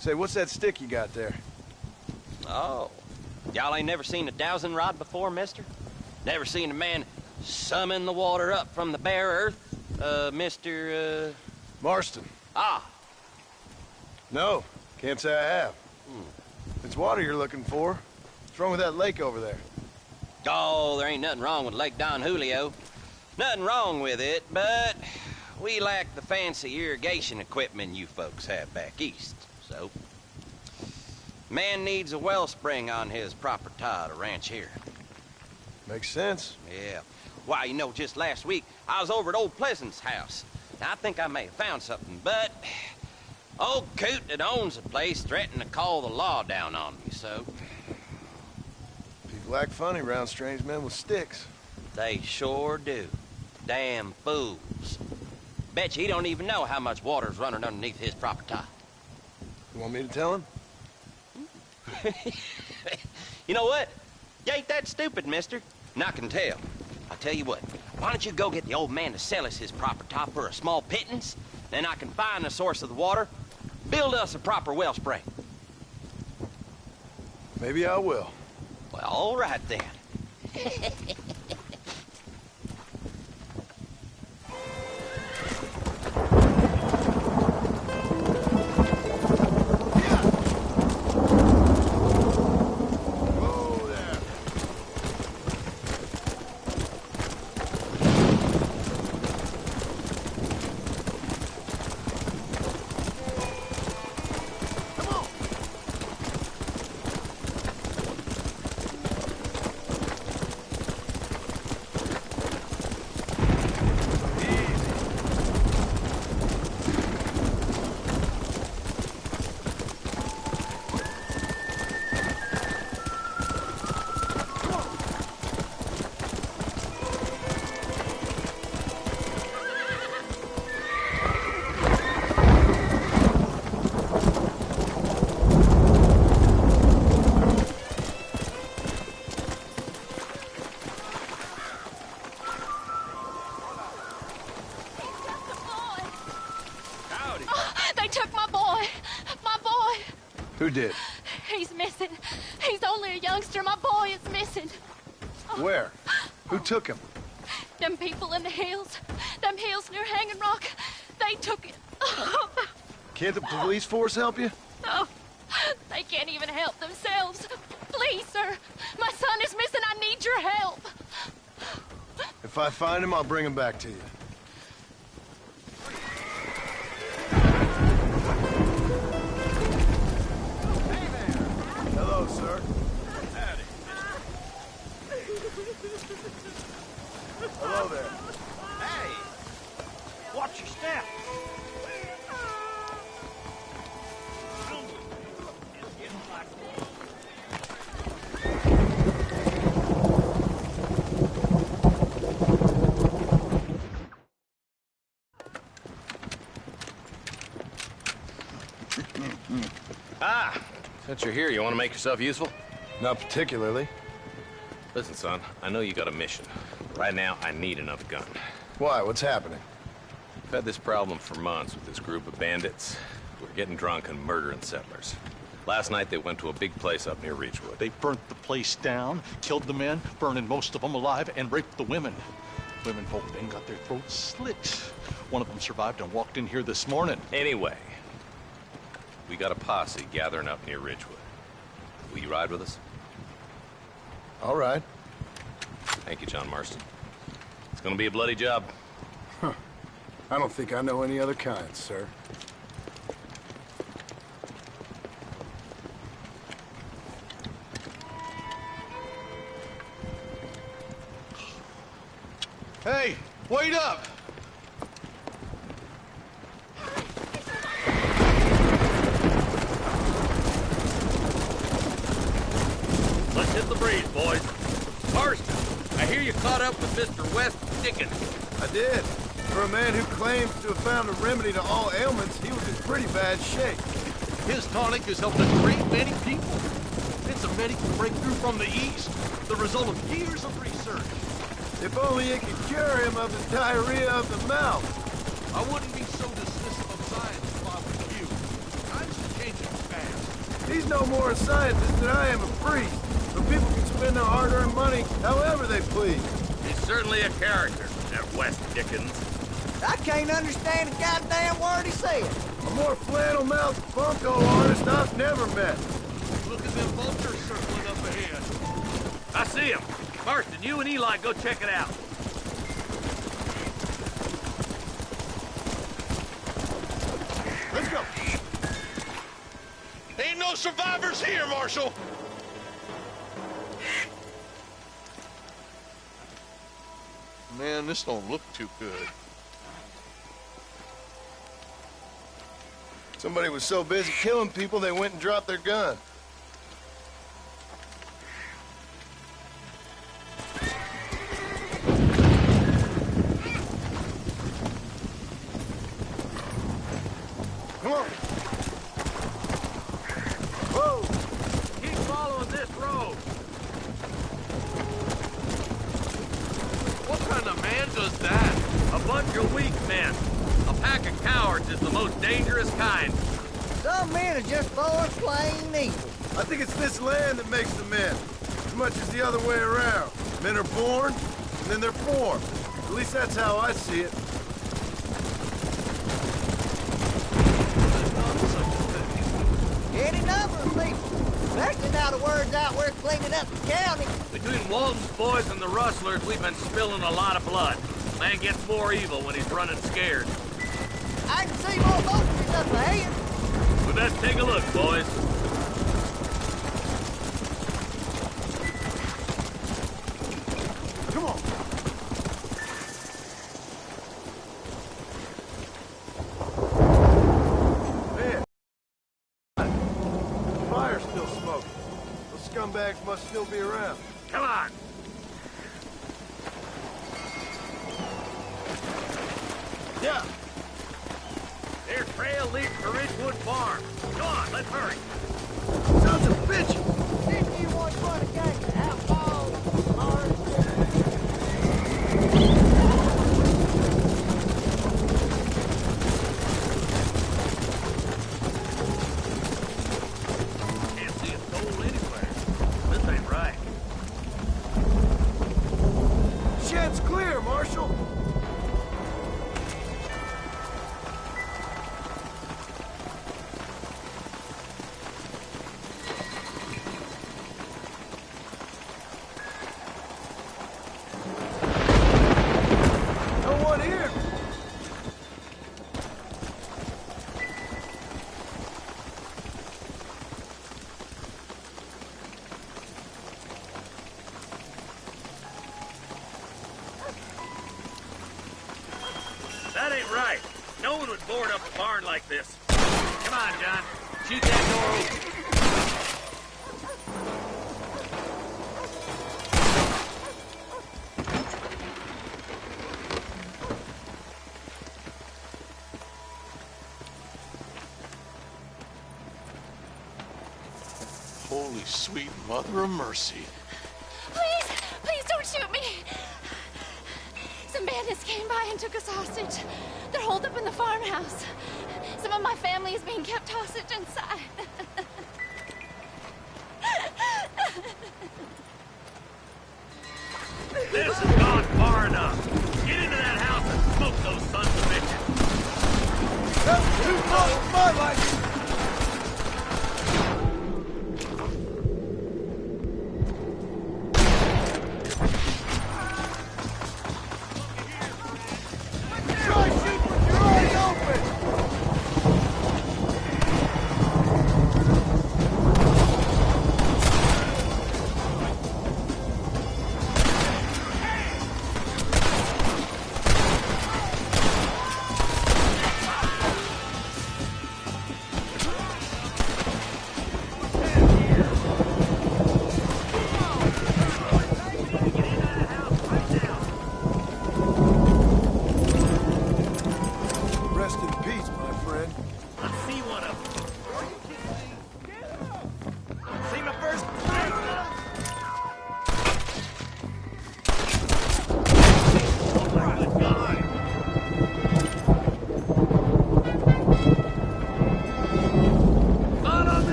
Say, what's that stick you got there? Oh. Y'all ain't never seen a dowsing rod before, mister? Never seen a man summon the water up from the bare earth? Mr. Marston. Ah. No, can't say I have. If it's water you're looking for, what's wrong with that lake over there? Oh, there ain't nothing wrong with Lake Don Julio. Nothing wrong with it, but we lack the fancy irrigation equipment you folks have back east, so... Man needs a wellspring on his property to ranch here. Makes sense. Yeah. Why, you know, just last week, I was over at Old Pleasant's house. Now, I think I may have found something, but... Old Coot that owns the place threatened to call the law down on me, so... People act funny around strange men with sticks. They sure do. Damn fools. Bet you he don't even know how much water's running underneath his property. You want me to tell him? You know what? You ain't that stupid, mister. And I can tell. I tell you what, why don't you go get the old man to sell us his property for a small pittance? Then I can find the source of the water, build us a proper wellspring. Maybe I will. Well, all right then. Who did? He's missing. He's only a youngster. My boy is missing. Where? Who took him? Them people in the hills. Them hills near Hanging Rock. They took it. Can't the police force help you? No. They can't even help themselves. Please, sir. My son is missing. I need your help. If I find him, I'll bring him back to you. Hello, sir. Howdy. Hello there. Hey! Watch your step. Since you're here, you want to make yourself useful? Not particularly. Listen, son, I know you got a mission. Right now, I need another gun. Why? What's happening? I've had this problem for months with this group of bandits who are getting drunk and murdering settlers. Last night, they went to a big place up near Reachwood. They burnt the place down, killed the men, burning most of them alive, and raped the women. Women folk then got their throats slit. One of them survived and walked in here this morning. Anyway, we got a posse gathering up near Ridgewood. Will you ride with us? All right. Thank you, John Marston. It's gonna be a bloody job. Huh. I don't think I know any other kind, sir. Hey, wait up! Let's hit the breeze, boys. Marston, I hear you caught up with Mr. West Dickens. I did. For a man who claims to have found a remedy to all ailments, he was in pretty bad shape. His tonic has helped a great many people. It's a medical breakthrough from the East, the result of years of research. If only it could cure him of his diarrhea of the mouth. I wouldn't be so dismissive of science if I was you. Times are changing fast. He's no more a scientist than I am a priest. So people can spend their hard-earned money however they please. He's certainly a character, that West Dickens. I can't understand a goddamn word he said. A more flannel-mouthed bunco artist I've never met. Look at them vultures circling up ahead. I see him. Marston, you and Eli go check it out. Let's go. Ain't no survivors here, Marshal. Man, this don't look too good. Somebody was so busy killing people, they went and dropped their gun. Come on. Whoa! Keep following this road. What kind of man does that? A bunch of weak men. A pack of cowards is the most dangerous kind. Some men are just born plain evil. I think it's this land that makes the men, as much as the other way around. Men are born, and then they're formed. At least that's how I see it. Any number of people, especially now the word's out we're cleaning up the county. Between Walton's boys and the rustlers, we've been spilling a lot of blood. Man gets more evil when he's running scared. I can see more vultures up ahead. We best take a look, boys. Come on. Man. The fire's still smoking. Those scumbags must still be around. Come on. Yeah. Their trail leads to Ridgewood Farm. Come on, let's hurry. Sons of bitches! 51 front of gang, outlaws, here! That ain't right. No one would board up a barn like this. Come on, John. Shoot that door open. Holy sweet mother of mercy. Please, please don't shoot me. Some bandits came by and took us hostage. They're holed up in the farmhouse. Some of my family is being kept hostage inside. This has gone far enough. Get into that house and smoke those sons of bitches. That's too close for my liking!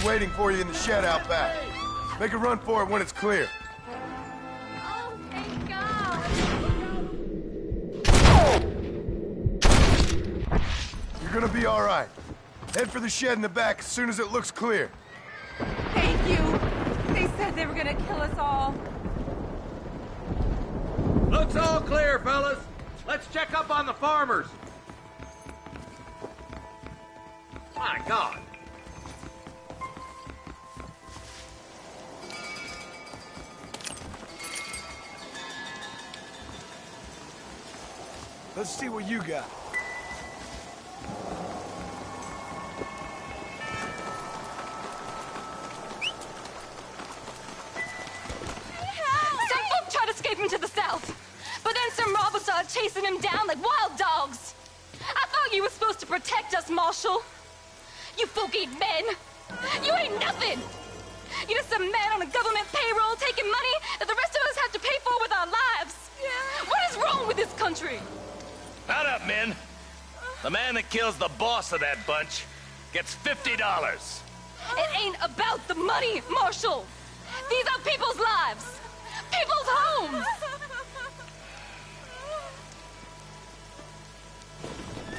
Waiting for you in the shed out back. Make a run for it when it's clear. Oh, thank God. You're gonna be all right. Head for the shed in the back as soon as it looks clear. Thank you. They said they were gonna kill us all. Looks all clear, fellas. Let's check up on the farmers. My God. Let's see what you got. Some folk tried escaping to the south, but then some robbers started chasing him down like wild dogs. I thought you were supposed to protect us, Marshal. You folk ain't men. You ain't nothing. You're just some man on a government payroll taking money that the rest of us have to pay for with our lives. What is wrong with this country? Mount up, men. The man that kills the boss of that bunch gets $50. It ain't about the money, Marshal. These are people's lives, people's homes.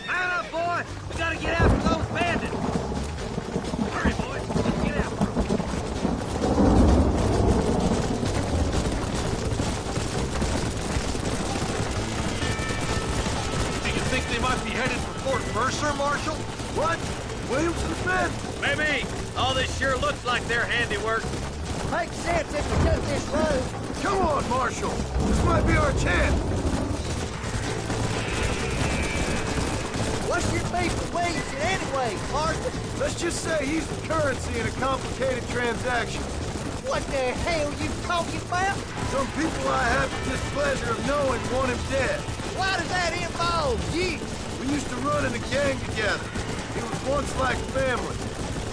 Man up, boy! We gotta get after those bandits! Hurry, boys! Let's get after them! Do you think they might be headed for Fort Mercer, Marshal? What? Williamson's men? Maybe. All this sure looks like their handiwork. Makes sense if we took this road. Come on, Marshal. This might be our chance. What's your beef with Williamson anyway, Marston? Let's just say he's the currency in a complicated transaction. What the hell you talking about? Some people I have the displeasure of knowing want him dead. Why does that involve you? We used to run in a gang together. It was once like family.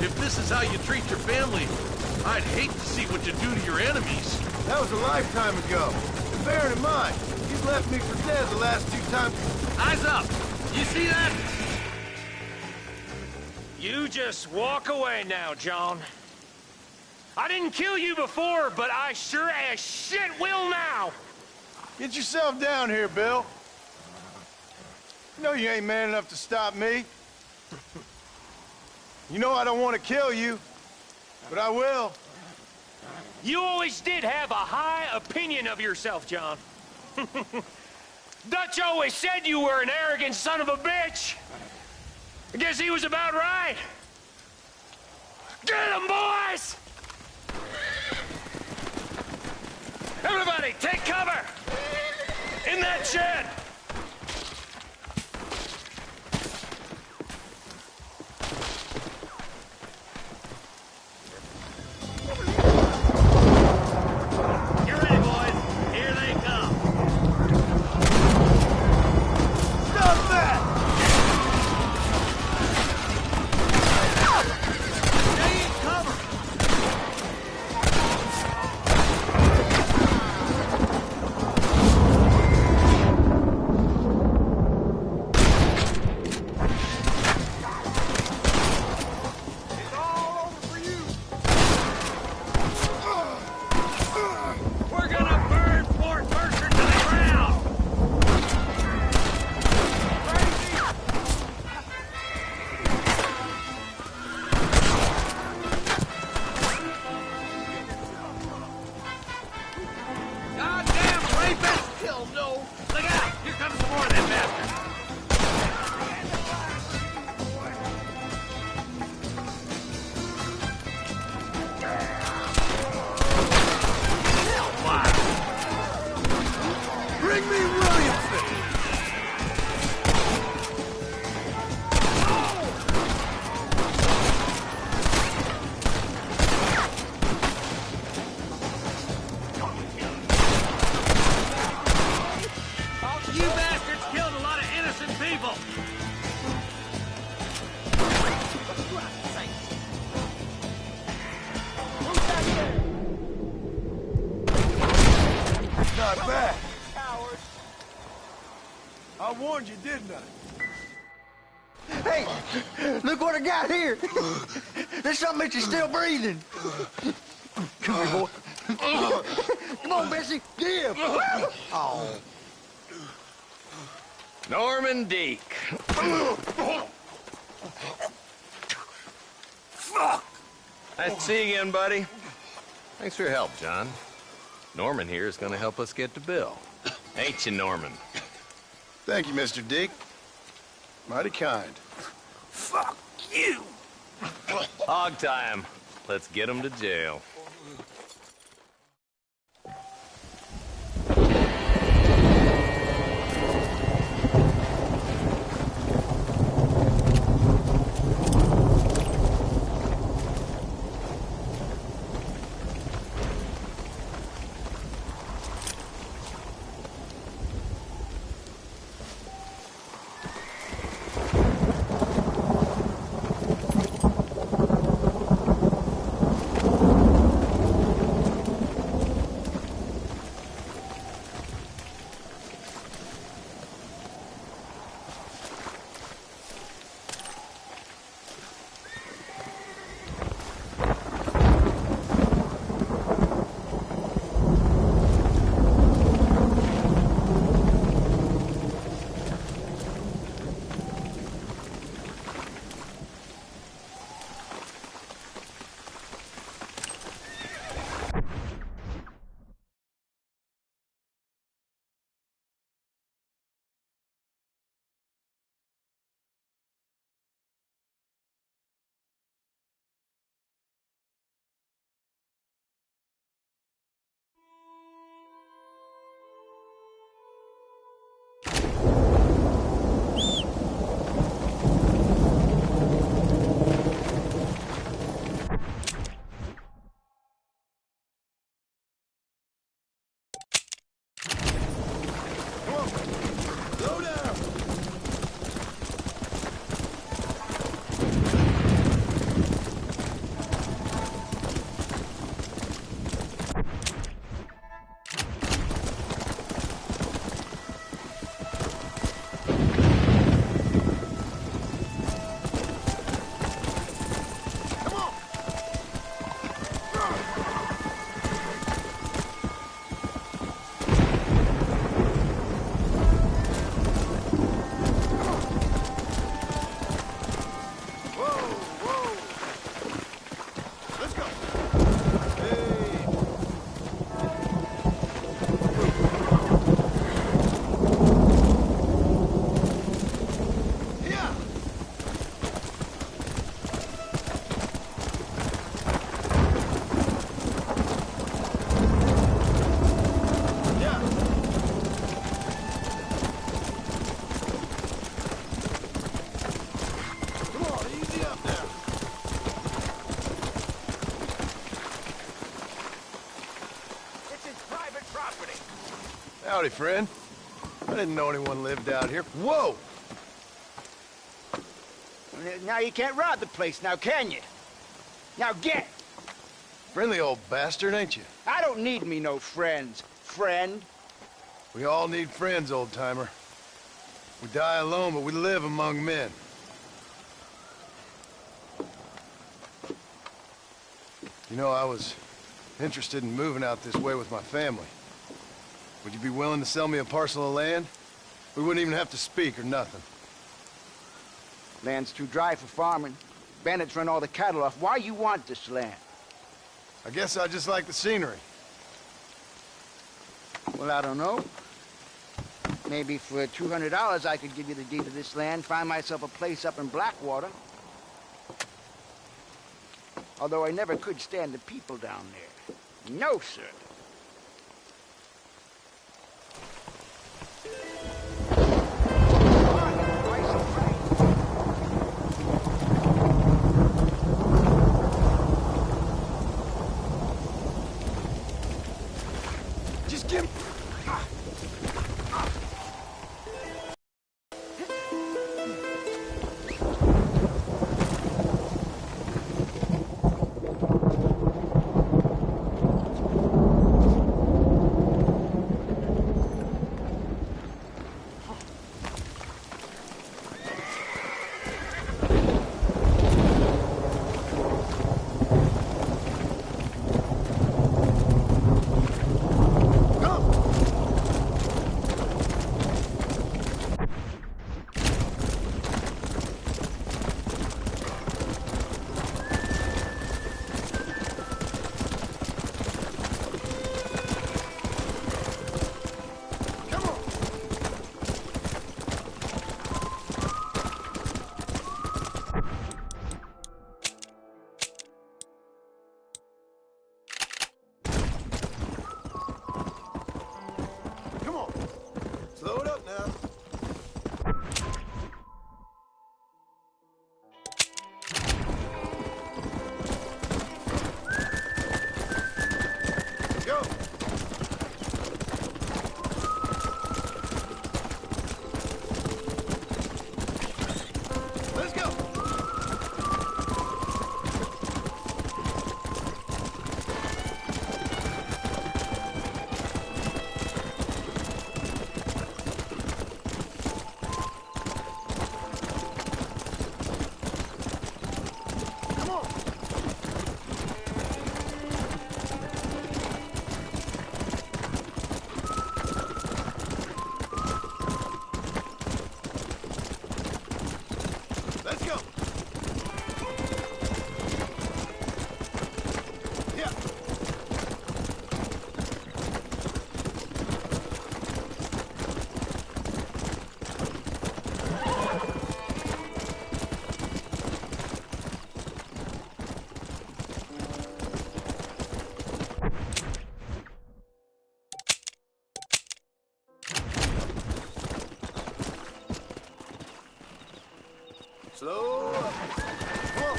If this is how you treat your family, I'd hate to see what you do to your enemies. That was a lifetime ago. And bearing in mind, he's left me for dead the last 2 times. Eyes up! You see that? You just walk away now, John. I didn't kill you before, but I sure as shit will now. Get yourself down here, Bill. You know you ain't man enough to stop me. You know I don't want to kill you, but I will. You always did have a high opinion of yourself, John. Dutch always said you were an arrogant son of a bitch. I guess he was about right. Get him, boys! Everybody, take cover! In that shed! Get ready, boys. Here they come. Stop that! Stay in cover. It's all over for you. We're gonna burn Fort Mercer to the ground. Goddamn rapist! Kill no! Look out! Here comes some more of them bastards. Bring me Williamson! You bastards killed a lot of innocent people. Not bad. I warned you, didn't I? Hey, look what I got here. There's something that you're still breathing. Come here, boy. Come on, Bessie, give. Oh. Norman Deek. Fuck! Nice to see you again, buddy. Thanks for your help, John. Norman here is going to help us get to Bill. Ain't you, Norman? Thank you, Mr. Dick. Mighty kind. Fuck you! Hog time. Let's get him to jail. Howdy, friend. I didn't know anyone lived out here. Whoa! Now you can't rob the place now, can you? Now get! Friendly old bastard, ain't you? I don't need me no friends, friend. We all need friends, old-timer. We die alone, but we live among men. You know, I was interested in moving out this way with my family. Would you be willing to sell me a parcel of land? We wouldn't even have to speak or nothing. Land's too dry for farming. Bandits run all the cattle off. Why you want this land? I guess I just like the scenery. Well, I don't know. Maybe for $200 I could give you the deed to this land, find myself a place up in Blackwater. Although I never could stand the people down there. No, sir. Just give... Slow it up now. Go. Let's go. Let's go. Yeah. Slow up. Come on.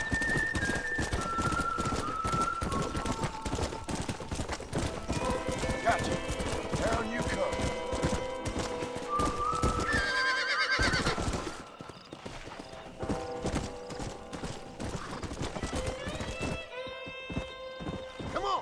Gotcha. Down you come. Come on.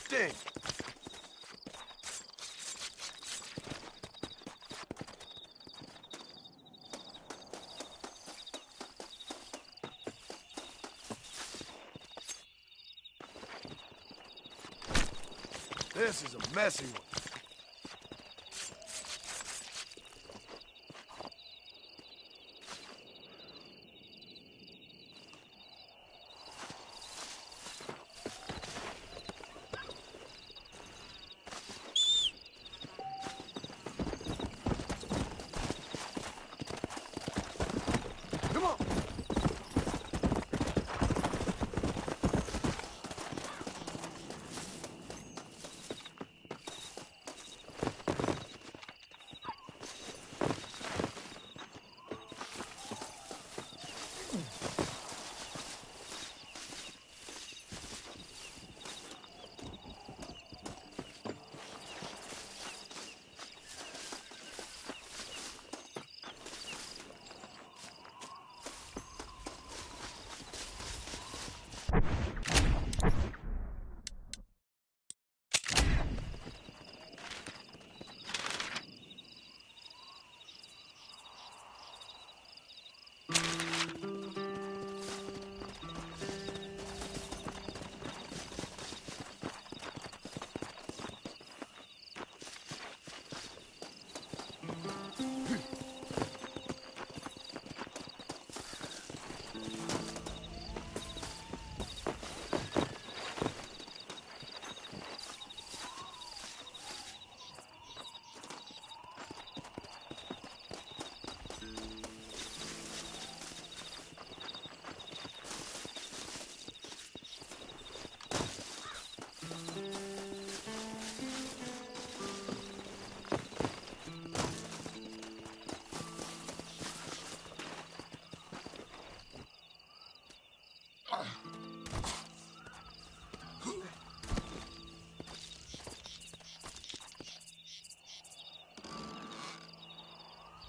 sting. This is a messy one.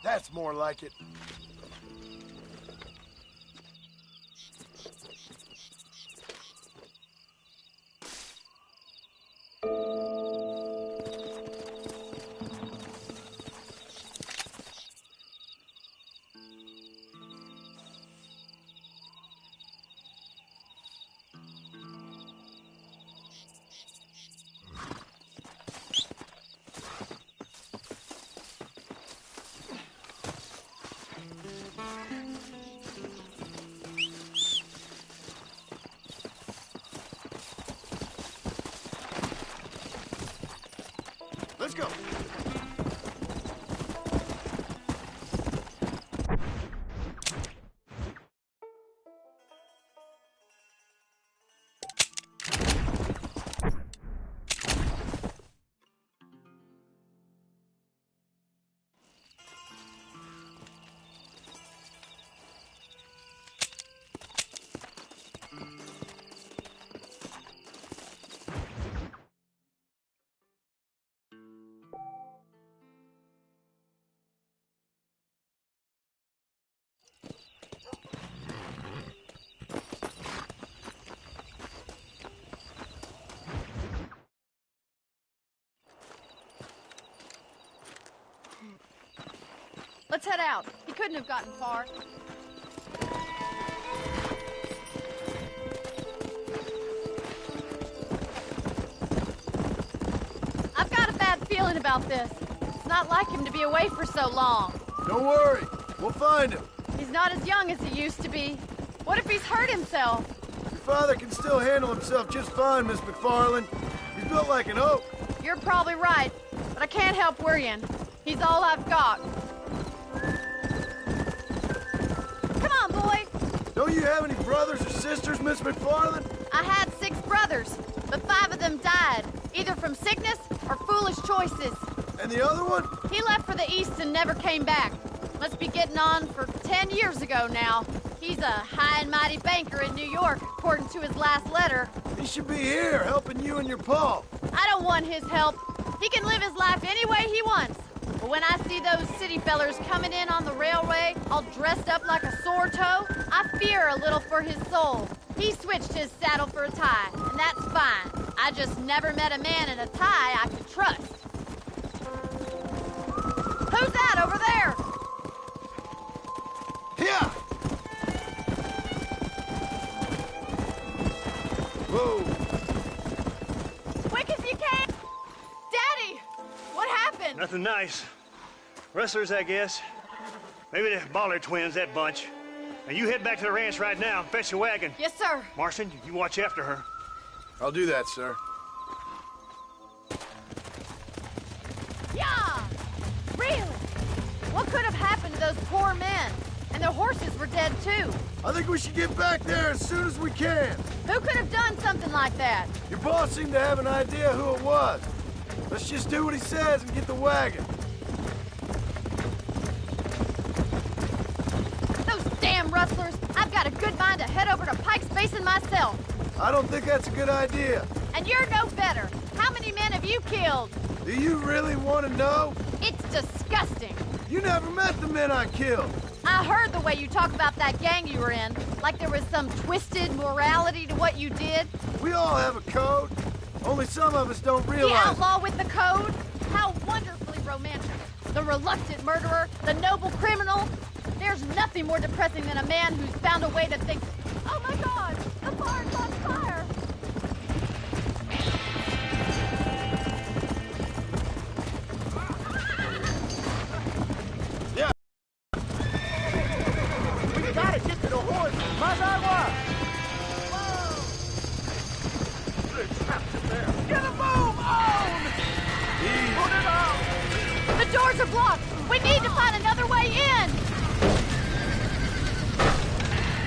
That's more like it. Let's go. Let's head out. He couldn't have gotten far. I've got a bad feeling about this. It's not like him to be away for so long. Don't worry. We'll find him. He's not as young as he used to be. What if he's hurt himself? Your father can still handle himself just fine, Miss McFarland. He's built like an oak. You're probably right, but I can't help worrying. He's all I've got. Come on, boys. Don't you have any brothers or sisters, Miss McFarland? I had 6 brothers, but 5 of them died, either from sickness or foolish choices. And the other one? He left for the East and never came back. Must be getting on for 10 years ago now. He's a high and mighty banker in New York, according to his last letter. He should be here, helping you and your pa. I don't want his help. He can live his life any way he wants. But when I see those city fellers coming in on the railway, all dressed up like a sore toe, I fear a little for his soul. He switched his saddle for a tie, and that's fine. I just never met a man in a tie I could trust. Who's that over there? Here! Whoa! Quick as you can! Daddy! What happened? Nothing nice. Rustlers, I guess. Maybe the Bollard twins, that bunch. Now you head back to the ranch right now and fetch the wagon. Yes, sir. Marston, you watch after her. I'll do that, sir. Yeah! Really? What could have happened to those poor men? And their horses were dead, too. I think we should get back there as soon as we can. Who could have done something like that? Your boss seemed to have an idea who it was. Let's just do what he says and get the wagon. Those damn rustlers! I've got a good mind to head over to Pike's Basin myself. I don't think that's a good idea. And you're no better. How many men have you killed? Do you really want to know? It's disgusting. You never met the men I killed. I heard the way you talk about that gang you were in, like there was some twisted morality to what you did. We all have a code. Only some of us don't realize. The outlaw with the code? How wonderfully romantic. The reluctant murderer, the noble criminal. There's nothing more depressing than a man who's found a way to think, oh my God, the barn's on fire. Yeah. We gotta get to the horse. Mazagua! They're trapped in there. Get a move on! Put it out! The doors are blocked. We need to find another way in.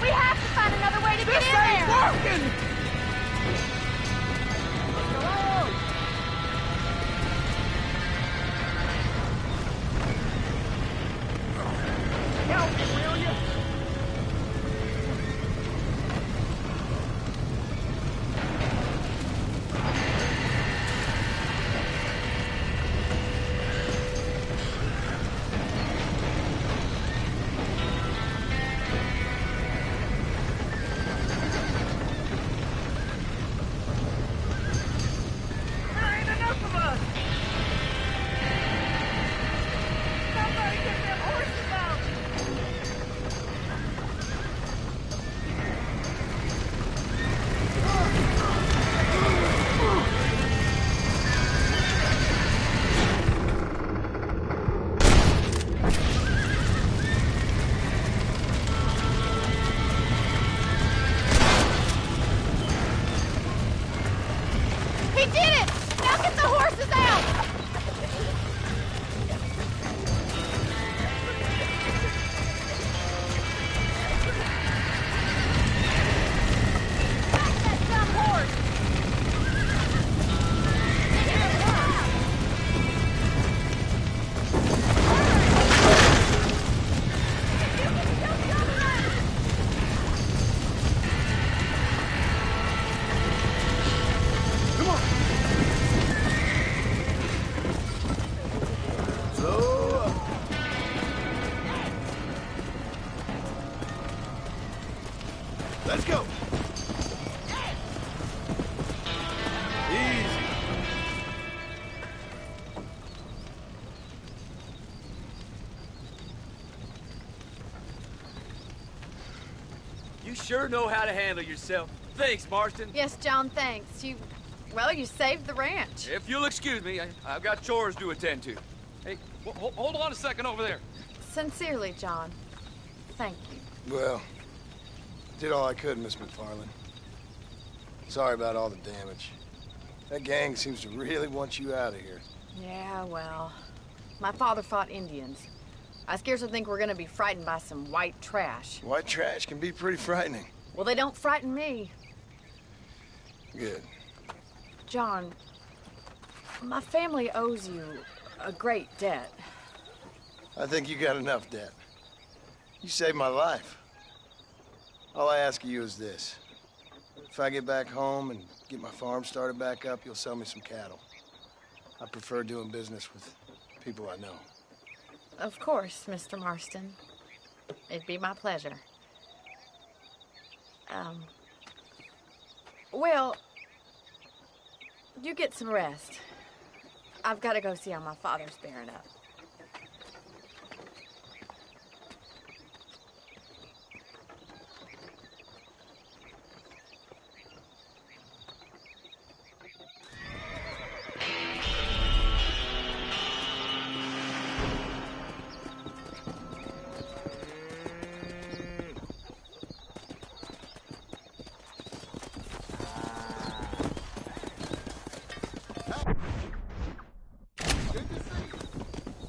We have to find another way to get in there. Working! Help me, will you? There ain't enough of us! Somebody get them horses out! He did it! Now get the horses out! Back that dumb horse! Come on. Slow up. Let's go. Easy. You sure know how to handle yourself. Thanks, Marston. Yes, John, thanks. You saved the ranch. If you'll excuse me, I've got chores to attend to. Hey, hold on a second over there. Sincerely, John. Thank you. Well, did all I could, Miss McFarland. Sorry about all the damage. That gang seems to really want you out of here. Yeah, well, my father fought Indians. I scarcely think we're gonna be frightened by some white trash. White trash can be pretty frightening. Well, they don't frighten me. Good. John, my family owes you a great debt. I think you got enough debt. You saved my life. All I ask of you is this. If I get back home and get my farm started back up, you'll sell me some cattle. I prefer doing business with people I know. Of course, Mr. Marston. It'd be my pleasure. Well, You get some rest. I've got to go see how my father's bearing up.